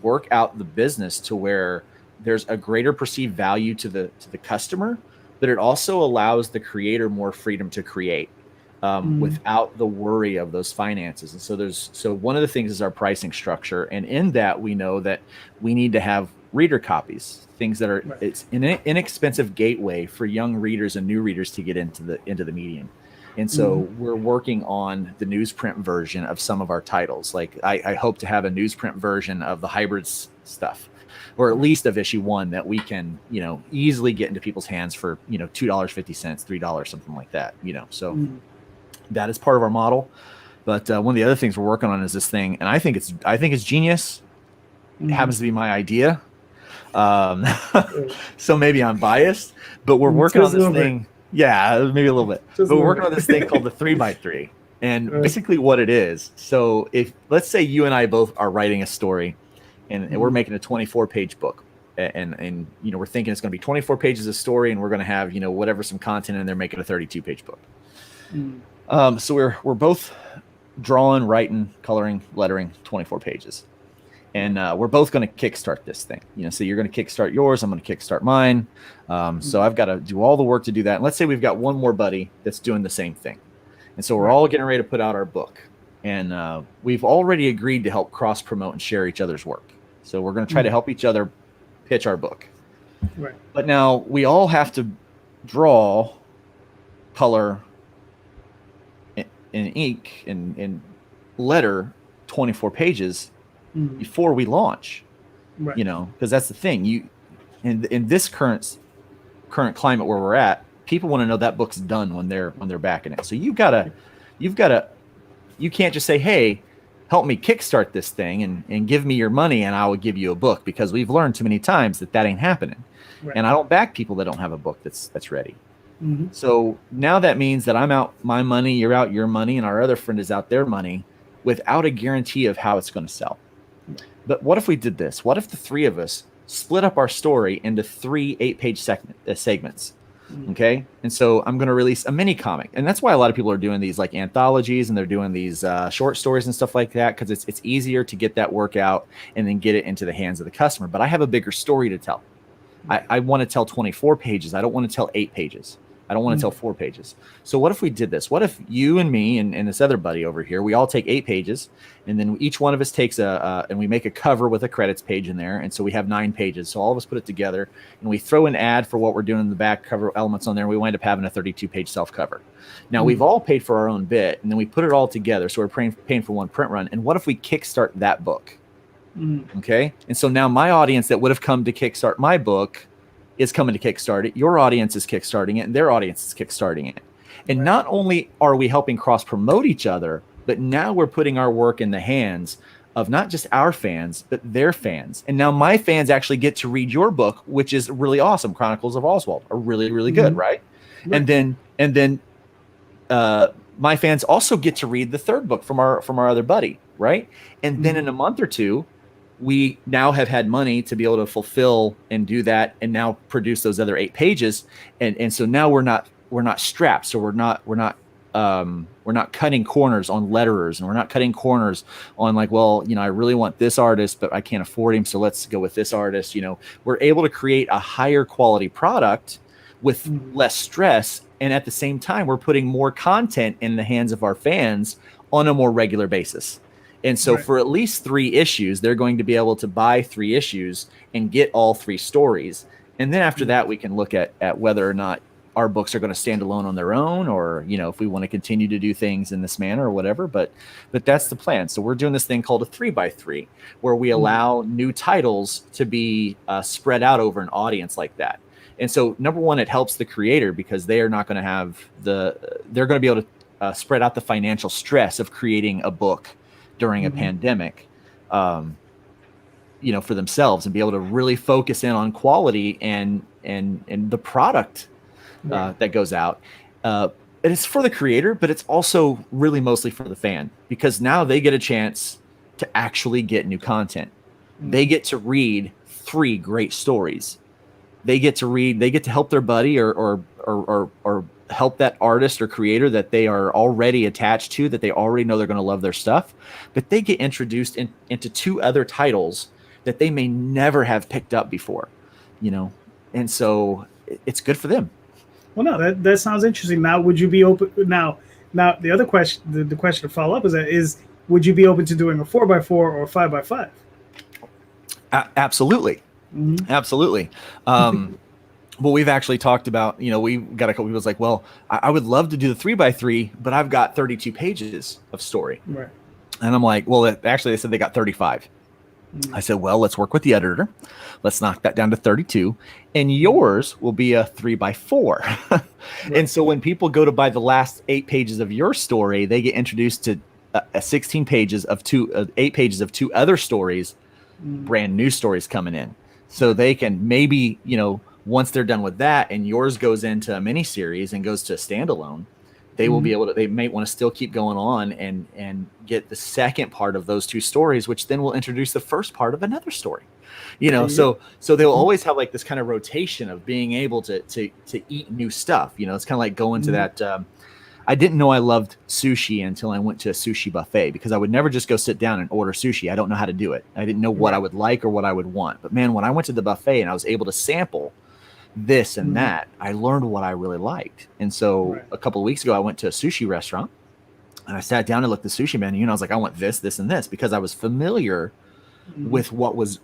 work out the business to where there's a greater perceived value to the customer, but it also allows the creator more freedom to create. without the worry of those finances. And so one of the things is our pricing structure. And in that, we know that we need to have reader copies, things that are, it's an inexpensive gateway for young readers and new readers to get into the medium. And so we're working on the newsprint version of some of our titles. Like I hope to have a newsprint version of the hybrids stuff, or at least of issue 1 that we can, easily get into people's hands for, $2.50, $3, something like that, so that is part of our model. But one of the other things we're working on is this thing, and I think it's genius. It happens to be my idea. So maybe I'm biased, but we're working on this thing. Yeah, maybe a little bit. But we're working on this thing called the 3x3. And basically what it is, so if let's say you and I both are writing a story and we're making a 24-page book, and we're thinking it's going to be 24 pages of story, and we're going to have whatever, some content in there, make it a 32-page book. So we're both drawing, writing, coloring, lettering 24 pages. And we're both going to kickstart this thing. So you're going to kickstart yours. I'm going to kickstart mine. So I've got to do all the work to do that. And let's say we've got one more buddy that's doing the same thing. And so we're all getting ready to put out our book. And we've already agreed to help cross promote and share each other's work. So we're going to try to help each other pitch our book. Right. But now we all have to draw, color, and ink, and letter 24 pages before we launch, because that's the thing. In this current climate where we're at, people want to know that book's done when they're backing it. So you can't just say, hey, help me kickstart this thing and give me your money and I will give you a book, because we've learned too many times that ain't happening. And I don't back people that don't have a book that's ready. So now that means that I'm out my money, you're out your money, and our other friend is out their money without a guarantee of how it's going to sell. But what if we did this? What if the three of us split up our story into 3 8-page segments? Okay. And so I'm going to release a mini comic. And that's why a lot of people are doing these like anthologies, and they're doing these short stories and stuff like that, because it's easier to get that work out and then get it into the hands of the customer. But I have a bigger story to tell. I want to tell 24 pages. I don't want to tell 8 pages. I don't want to tell 4 pages. So what if we did this? What if you and me and this other buddy over here, we all take 8 pages, and then each one of us takes and we make a cover with a credits page in there. And so we have 9 pages. So all of us put it together, and we throw an ad for what we're doing in the back cover elements on there. And we wind up having a 32-page self cover. Now we've all paid for our own bit, and then we put it all together. So we're paying for one print run. And what if we kickstart that book? Okay. And so now my audience that would have come to kickstart my book is coming to kickstart it. Your audience is kickstarting it, and their audience is kickstarting it. And not only are we helping cross promote each other, but now we're putting our work in the hands of not just our fans, but their fans. And now my fans actually get to read your book, which is really awesome. Chronicles of Oswald are really, really good, right? And then my fans also get to read the third book from our other buddy, right? And then in a month or two, we now have had money to be able to fulfill and do that, and now produce those other 8 pages. And so now we're not strapped. So we're not cutting corners on letterers, and we're not cutting corners on like, well, I really want this artist, but I can't afford him, so let's go with this artist. We're able to create a higher quality product with less stress. And at the same time, we're putting more content in the hands of our fans on a more regular basis. And so for at least 3 issues, they're going to be able to buy 3 issues and get all 3 stories. And then after that, we can look at whether or not our books are going to stand alone on their own, or, if we want to continue to do things in this manner or whatever. But that's the plan. So we're doing this thing called a 3x3, where we allow new titles to be spread out over an audience like that. And so number one, it helps the creator, because they are not going to have they're going to be able to spread out the financial stress of creating a book during a pandemic, for themselves, and be able to really focus in on quality and the product that goes out. And it's for the creator, but it's also really mostly for the fan, because now they get a chance to actually get new content. They get to read 3 great stories. They get to help their buddy or help that artist or creator that they are already attached to, that they already know they're going to love their stuff, but they get introduced into 2 other titles that they may never have picked up before, and so it's good for them. Well, no, that sounds interesting. Now, would you be open? Now, Now, the other question, the question to follow up is, would you be open to doing a 4x4 or a 5x5? Absolutely. Mm-hmm. Absolutely. Well, we've actually talked about, we got a couple people like, well, I would love to do the 3x3, but I've got 32 pages of story. Right. And I'm like, well, actually, they said they got 35. I said, well, let's work with the editor. Let's knock that down to 32. And yours will be a 3x4. Right. And so when people go to buy the last 8 pages of your story, they get introduced to 16 pages of 8 pages of 2 other stories, brand new stories coming in. So they can maybe, once they're done with that and yours goes into a mini series and goes to a standalone, they will be able to, they may want to still keep going on and get the second part of those 2 stories, which then will introduce the first part of another story, so they'll always have like this kind of rotation of being able to eat new stuff. It's kind of like going to that. I didn't know I loved sushi until I went to a sushi buffet, because I would never just go sit down and order sushi. I don't know how to do it. I didn't know what I would like or what I would want. But man, when I went to the buffet and I was able to sample this and that, I learned what I really liked. And so a couple of weeks ago, I went to a sushi restaurant and I sat down and looked at the sushi menu and I was like, I want this, this, and this, because I was familiar with what was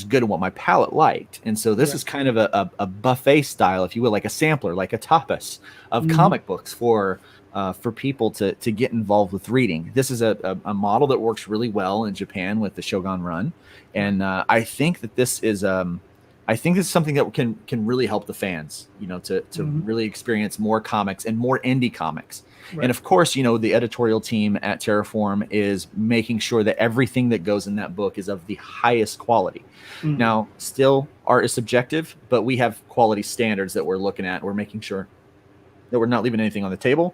good and what my palate liked. And so this is kind of a buffet style, if you will, like a sampler, like a tapas of comic books for people to get involved with reading. This is a model that works really well in Japan with the Shogun Run. And I think that this is something that can really help the fans, to really experience more comics and more indie comics. Right. And of course, the editorial team at Terraform is making sure that everything that goes in that book is of the highest quality. Now, still, art is subjective, but we have quality standards that we're looking at. We're making sure that we're not leaving anything on the table,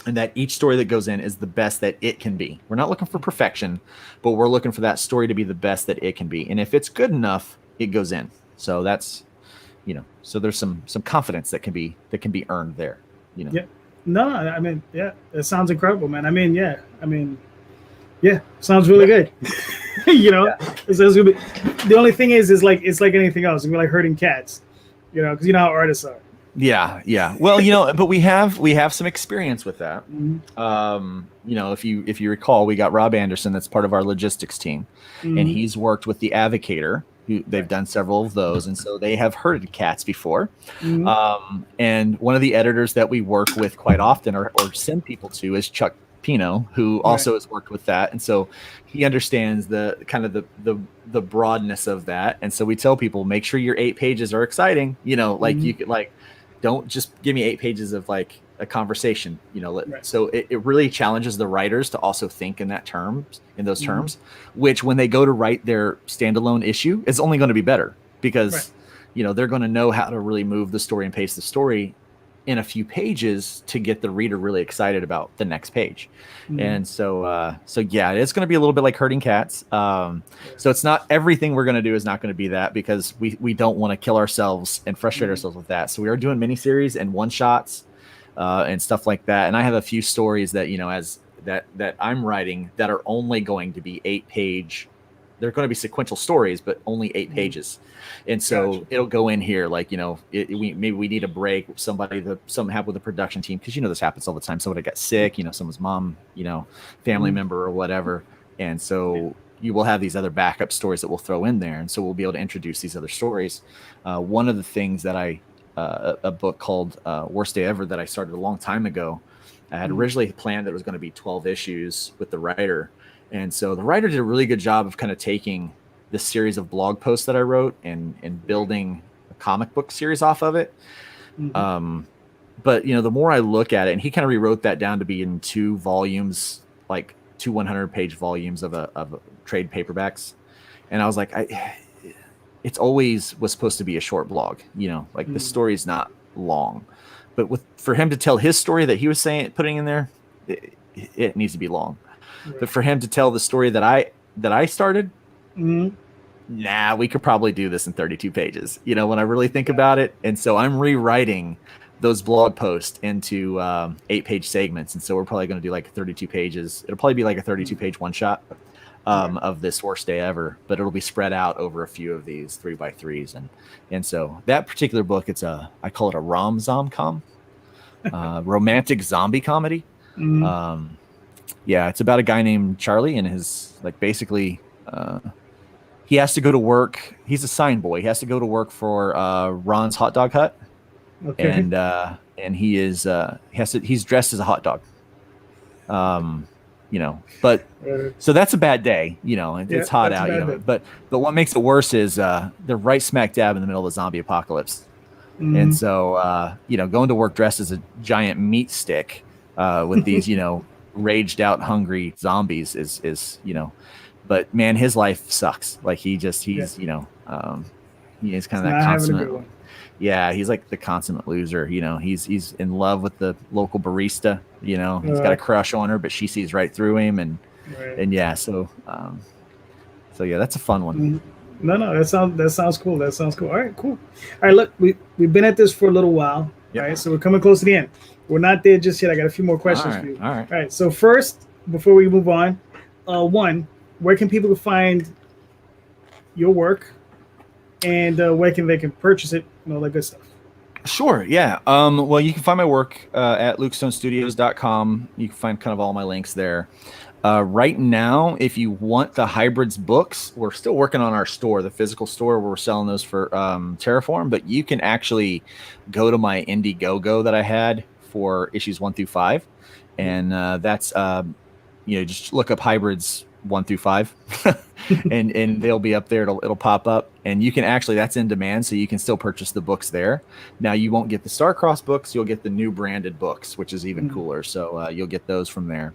and that each story that goes in is the best that it can be. We're not looking for perfection, but we're looking for that story to be the best that it can be. And if it's good enough, it goes in. So that's, so there's some confidence that can be earned there. Yeah. No, I mean, yeah, it sounds incredible, man. Sounds really good. It's gonna be, the only thing is like, it's like anything else. It's gonna be like herding cats, because how artists are. Yeah. Well, but we have some experience with that. If you recall, we got Rob Anderson, that's part of our logistics team, and he's worked with the Avocator. They've done several of those, and so they have herded cats before. And one of the editors that we work with quite often or send people to is Chuck Pino, who also has worked with that, and so he understands the kind of the broadness of that. And so we tell people, make sure your 8 pages are exciting. You could don't just give me 8 pages of like a conversation, So it really challenges the writers to also think in those terms, which when they go to write their standalone issue is only going to be better, because, they're going to know how to really move the story and pace the story in a few pages to get the reader really excited about the next page. And so it's going to be a little bit like herding cats. So it's not everything we're going to do is not going to be that, because we don't want to kill ourselves and frustrate ourselves with that. So we are doing miniseries and one shots and stuff like that. And I have a few stories that, that I'm writing that are only going to be 8-page. They're going to be sequential stories, but only 8 pages. And so it'll go in here like, maybe we need a break. Something happened with the production team, because this happens all the time. Somebody got sick, someone's mom, family member or whatever. And so you will have these other backup stories that we'll throw in there. And so we'll be able to introduce these other stories. One of the things that a book called Worst Day Ever that I started a long time ago, I had originally planned that it was going to be 12 issues with the writer. And so the writer did a really good job of kind of taking this series of blog posts that I wrote and building a comic book series off of it. But, the more I look at it, and he kind of rewrote that down to be in 2 volumes, like 2 100-page volumes of trade paperbacks. And I was like, it's always was supposed to be a short blog, the story's not long. But for him to tell his story that he was putting in there, it needs to be long. But for him to tell the story that I started, we could probably do this in 32 pages, when I really think about it. And so I'm rewriting those blog posts into 8-page segments. And so we're probably going to do like 32 pages. It'll probably be like a 32-page one shot of this Worst Day Ever, but it'll be spread out over a few of these 3x3s. And so that particular book, I call it a rom-zom-com, romantic zombie comedy. Mhm. Yeah, it's about a guy named Charlie and his like basically he has to go to work. He's a sign boy. He has to go to work for Ron's Hot Dog Hut, Okay. and he's dressed as a hot dog. But Uh, so that's a bad day. yeah, It's hot that's a out. bad bit. But what makes it worse is they're right smack dab in the middle of the zombie apocalypse. And Mhm. so, going to work dressed as a giant meat stick with these, raged out, hungry zombies but man, his life sucks. Like Yeah, he's it's kind of that not having a consummate. good one. Yeah, he's like the consummate loser. He's in love with the local barista. He's got Uh, a crush on her, but she sees right through him. And, right. and yeah, so yeah, that's a fun one. Mhm. No, that sounds cool. That sounds cool. All right, cool. All right, look, we've been at this for a little while. Yep. All right, so we're coming close to the end. We're not there just yet. I got a few more questions for you. All right. All right. So first, before we move on, one, where can people find your work, and where can they purchase it, and all that good stuff? Sure. Yeah. Well, you can find my work at lukestonestudios.com. You can find kind of all my links there. Right now, if you want the hybrids books, we're still working on our store, the physical store where we're selling those for Terraform, but you can actually go to my Indiegogo that I had for issues 1 through 5. And that's, just look up hybrids 1 through 5 and they'll be up there. It'll pop up, and you can actually, that's in demand. So you can still purchase the books there. Now you won't get the Starcross books. You'll get the new branded books, which is even cooler. So you'll get those from there.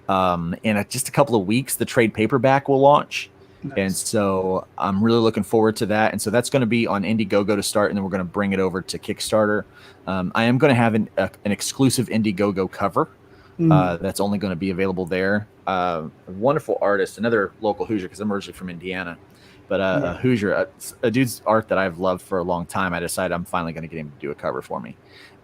In just a couple of weeks, the trade paperback will launch. Nice. And so I'm really looking forward to that. And so that's going to be on Indiegogo to start, and then we're going to bring it over to Kickstarter. I am going to have an exclusive Indiegogo cover that's only going to be available there. A wonderful artist, another local Hoosier, because I'm originally from Indiana, but a Hoosier, a dude's art that I've loved for a long time. I decided I'm finally going to get him to do a cover for me.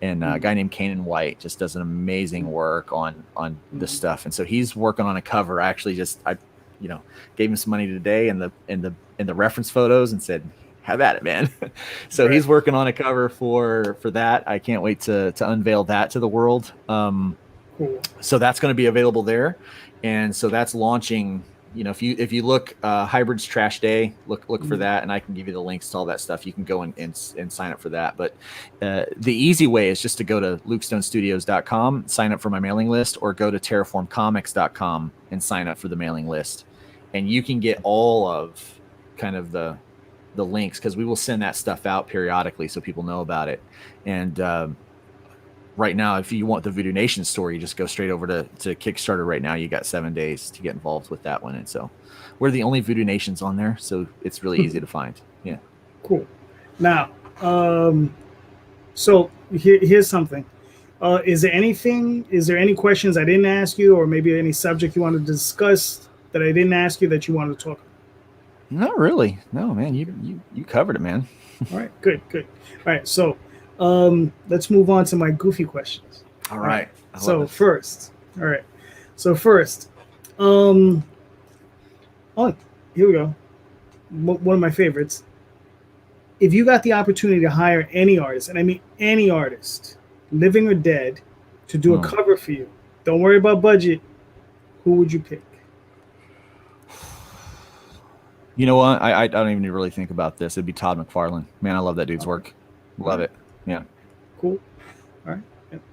And a guy named Kanan White just does an amazing work on this stuff. And so he's working on a cover. I actually gave him some money today in the reference photos and said, have at it, man. So he's working on a cover for that. I can't wait to unveil that to the world. Cool. So that's going to be available there. And so that's launching. If you look Hybrids Trash Day, look for that, and I can give you the links to all that stuff. You can go and sign up for that. But the easy way is just to go to lukestonestudios.com, sign up for my mailing list, or go to terraformcomics.com and sign up for the mailing list. And you can get all of kind of the links, because we will send that stuff out periodically so people know about it. And right now, if you want the Voodoo Nations story, you just go straight over to Kickstarter right now. You got 7 days to get involved with that one. And so we're the only Voodoo Nations on there, so it's really easy to find. Yeah. Cool. Now, so here's something. Is there any questions I didn't ask you, or maybe any subject you wanted to discuss that I didn't ask you that you wanted to talk about? Not really. No, man, you covered it, man. All right, good. All right, so let's move on to my goofy questions. All right. So first, oh, here we go. One of my favorites. If you got the opportunity to hire any artist, and I mean any artist, living or dead, to do a cover for you, don't worry about budget, who would you pick? You know what? I don't even really think about this. It'd be Todd McFarlane. Man, I love that dude's work. Love it. Yeah. Cool. All right.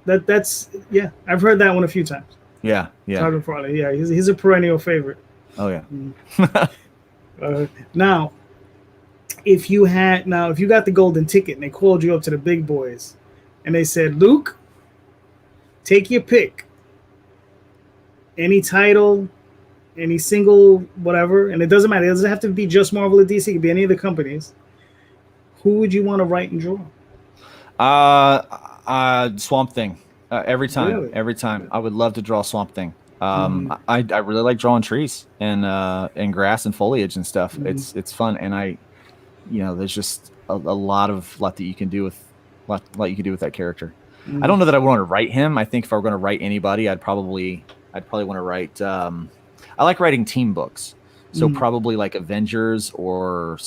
That's I've heard that one a few times. Yeah. Todd McFarlane. Yeah, he's a perennial favorite. Oh yeah. Now, if you got the golden ticket and they called you up to the big boys, and they said, Luke, take your pick. Any title, any single, whatever, and it doesn't matter. It doesn't have to be just Marvel or DC. It could be any of the companies. Who would you want to write and draw? Swamp Thing. Every time. Really? Every time. I would love to draw Swamp Thing. I really like drawing trees and grass and foliage and stuff. It's fun, and there's just a lot that you can do with that character. I don't know that I want to write him. I think if I were going to write anybody, I'd probably want to write. I like writing team books, so probably like Avengers or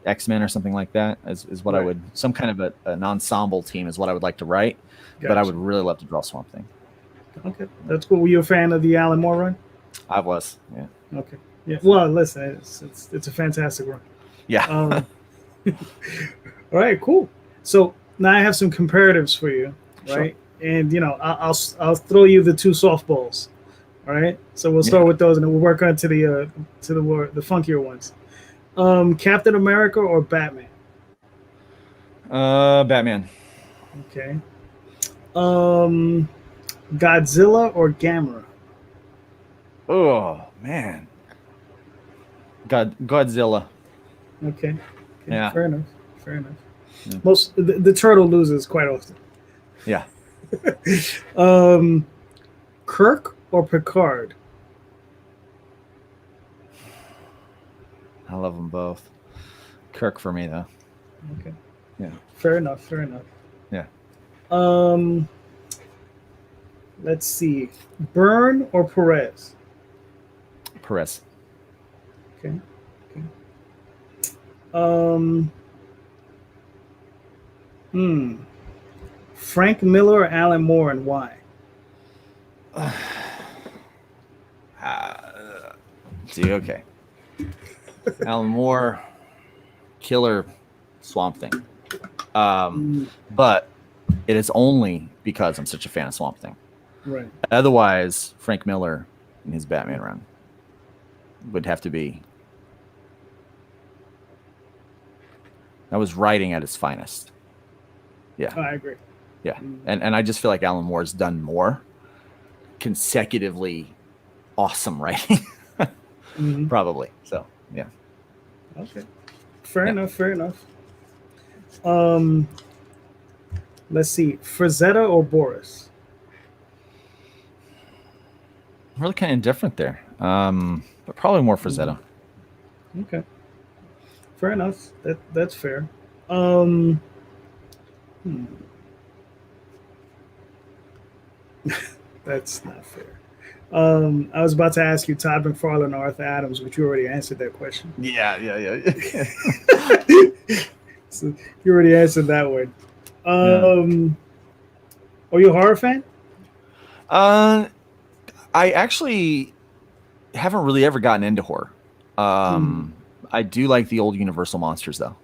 X-Men or something like that is what I would. Some kind of an ensemble team is what I would like to write. Gotcha. But I would really love to draw Swamp Thing. Okay, that's cool. Were you a fan of the Alan Moore run? I was. Yeah. Okay. Yeah. Well, listen, it's a fantastic run. Yeah. Um, all right, cool. So now I have some comparatives for you, Sure. right? And I'll throw you the two softballs. All right. So we'll start with those, and then we'll work on to the funkier ones. Captain America or Batman? Batman. Okay. Godzilla or Gamera? Oh man. Godzilla. Okay. Yeah. Fair enough. Fair enough. Yeah. Most the turtle loses quite often. Yeah. Kirk or Picard? I love them both. Kirk for me though. Okay. Yeah. Fair enough. Fair enough. Yeah. Let's see. Byrne or Perez? Perez. Okay. Okay. Frank Miller or Alan Moore, and why? Okay. Alan Moore, killer Swamp Thing. But it is only because I'm such a fan of Swamp Thing. Right. Otherwise, Frank Miller in his Batman run would have to be. That was writing at its finest. Yeah. Oh, I agree. Yeah. And I just feel like Alan Moore's done more consecutively awesome writing. Probably. So, yeah. Okay. Fair enough. Fair enough. Let's see. Frazetta or Boris? Really kind of indifferent there. But probably more Frazetta. Okay. Fair enough. That's fair. That's not fair. I was about to ask you Todd McFarlane or Arthur Adams, but you already answered that question. Yeah. So you already answered that one. Are you a horror fan? I actually haven't really ever gotten into horror. I do like the old Universal monsters, though.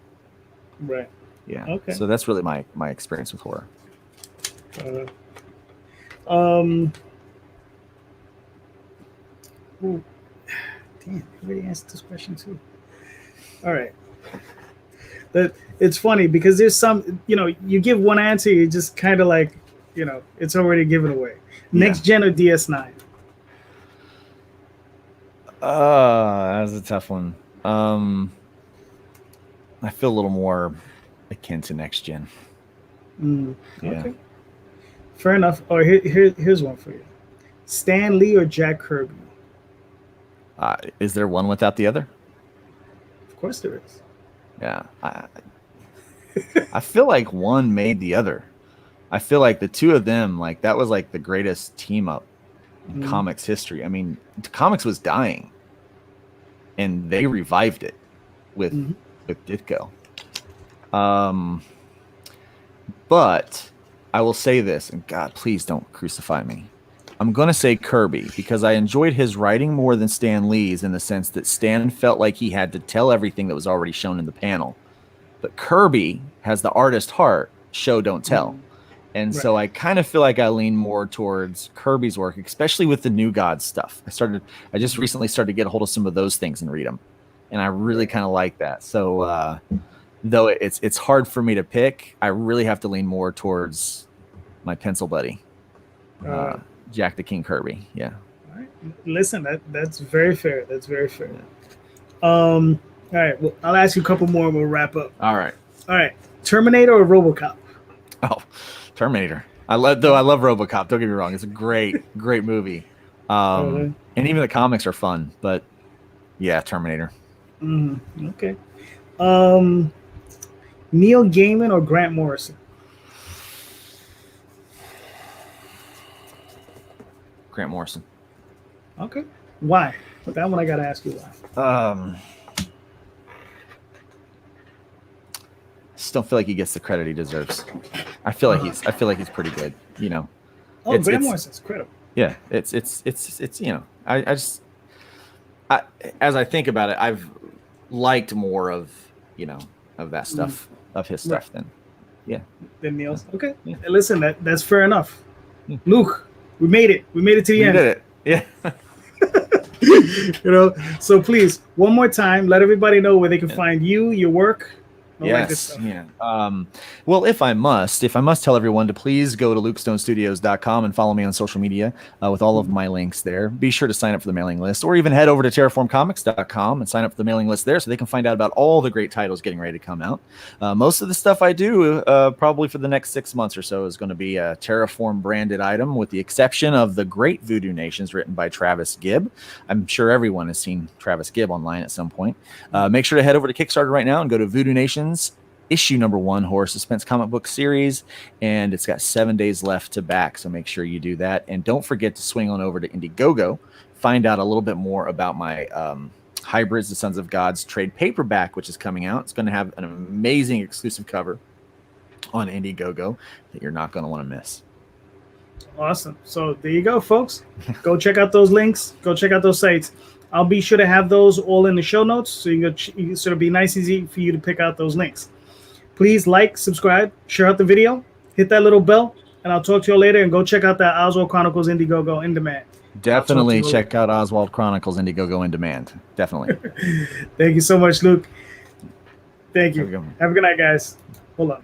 Right. Yeah. Okay. So that's really my experience with horror. Ooh, damn, you already answered this question too. All right. That it's funny because there's some, you give one answer, you just kind of like, it's already given away. Next gen or DS9? That was a tough one. I feel a little more akin to next gen. Yeah. Okay. Fair enough. Oh, here's one for you. Stan Lee or Jack Kirby? Is there one without the other? Of course there is. Yeah. I feel like one made the other. I feel like the two of them, like that was like the greatest team up in comics history. I mean, comics was dying, and they revived it with Ditko. But I will say this, and God, please don't crucify me. I'm going to say Kirby because I enjoyed his writing more than Stan Lee's in the sense that Stan felt like he had to tell everything that was already shown in the panel. But Kirby has the artist heart, show, don't tell. And so I kind of feel like I lean more towards Kirby's work, especially with the New Gods stuff. I just recently started to get a hold of some of those things and read them. And I really kind of like that. So though it's hard for me to pick, I really have to lean more towards my pencil buddy. Jack the King Kirby. Yeah. All right. Listen, that's very fair. That's very fair. All right. Well, I'll ask you a couple more and we'll wrap up. All right. Terminator or RoboCop? Oh, Terminator. I love RoboCop. Don't get me wrong. It's a great movie. And even the comics are fun, but yeah, Terminator. Okay. Neil Gaiman or Grant Morrison? Grant Morrison. Okay. Why? But that one I gotta ask you why. Just don't feel like he gets the credit he deserves. I feel like he's pretty good. Grant Morrison's incredible. Yeah, it's I just as I think about it, I've liked more of of that stuff, of his Right. stuff than yeah. Then Neil's okay. Yeah. Listen, that's fair enough. Yeah. Luke, we made it. We made it to the We end. did it. Yeah. So please, one more time, let everybody know where they can find you, your work. Yes. Yeah. Well, if I must tell everyone to please go to lukestonestudios.com and follow me on social media with all of my links there. Be sure to sign up for the mailing list, or even head over to terraformcomics.com and sign up for the mailing list there so they can find out about all the great titles getting ready to come out. Most of the stuff I do probably for the next 6 months or so is going to be a Terraform branded item, with the exception of The Great Voodoo Nations, written by Travis Gibb. I'm sure everyone has seen Travis Gibb online at some point. Make sure to head over to Kickstarter right now and go to Voodoo Nations issue number 1 horror suspense comic book series, and it's got 7 days left to back, so make sure you do that. And don't forget to swing on over to Indiegogo, find out a little bit more about my Hybrids, the Sons of Gods trade paperback, which is coming out. It's going to have an amazing exclusive cover on Indiegogo that you're not going to want to miss. Awesome. So there you go, folks. Go check out those links. Go check out those sites. I'll be sure to have those all in the show notes, so you can sort of be nice and easy for you to pick out those links. Please like, subscribe, share out the video, hit that little bell, and I'll talk to you all later. And go check out that Oswald Chronicles Indiegogo Indemand. Definitely check out Oswald Chronicles Indiegogo in Demand. Definitely. Thank you so much, Luke. Thank you. Have a good night, guys. Hold on.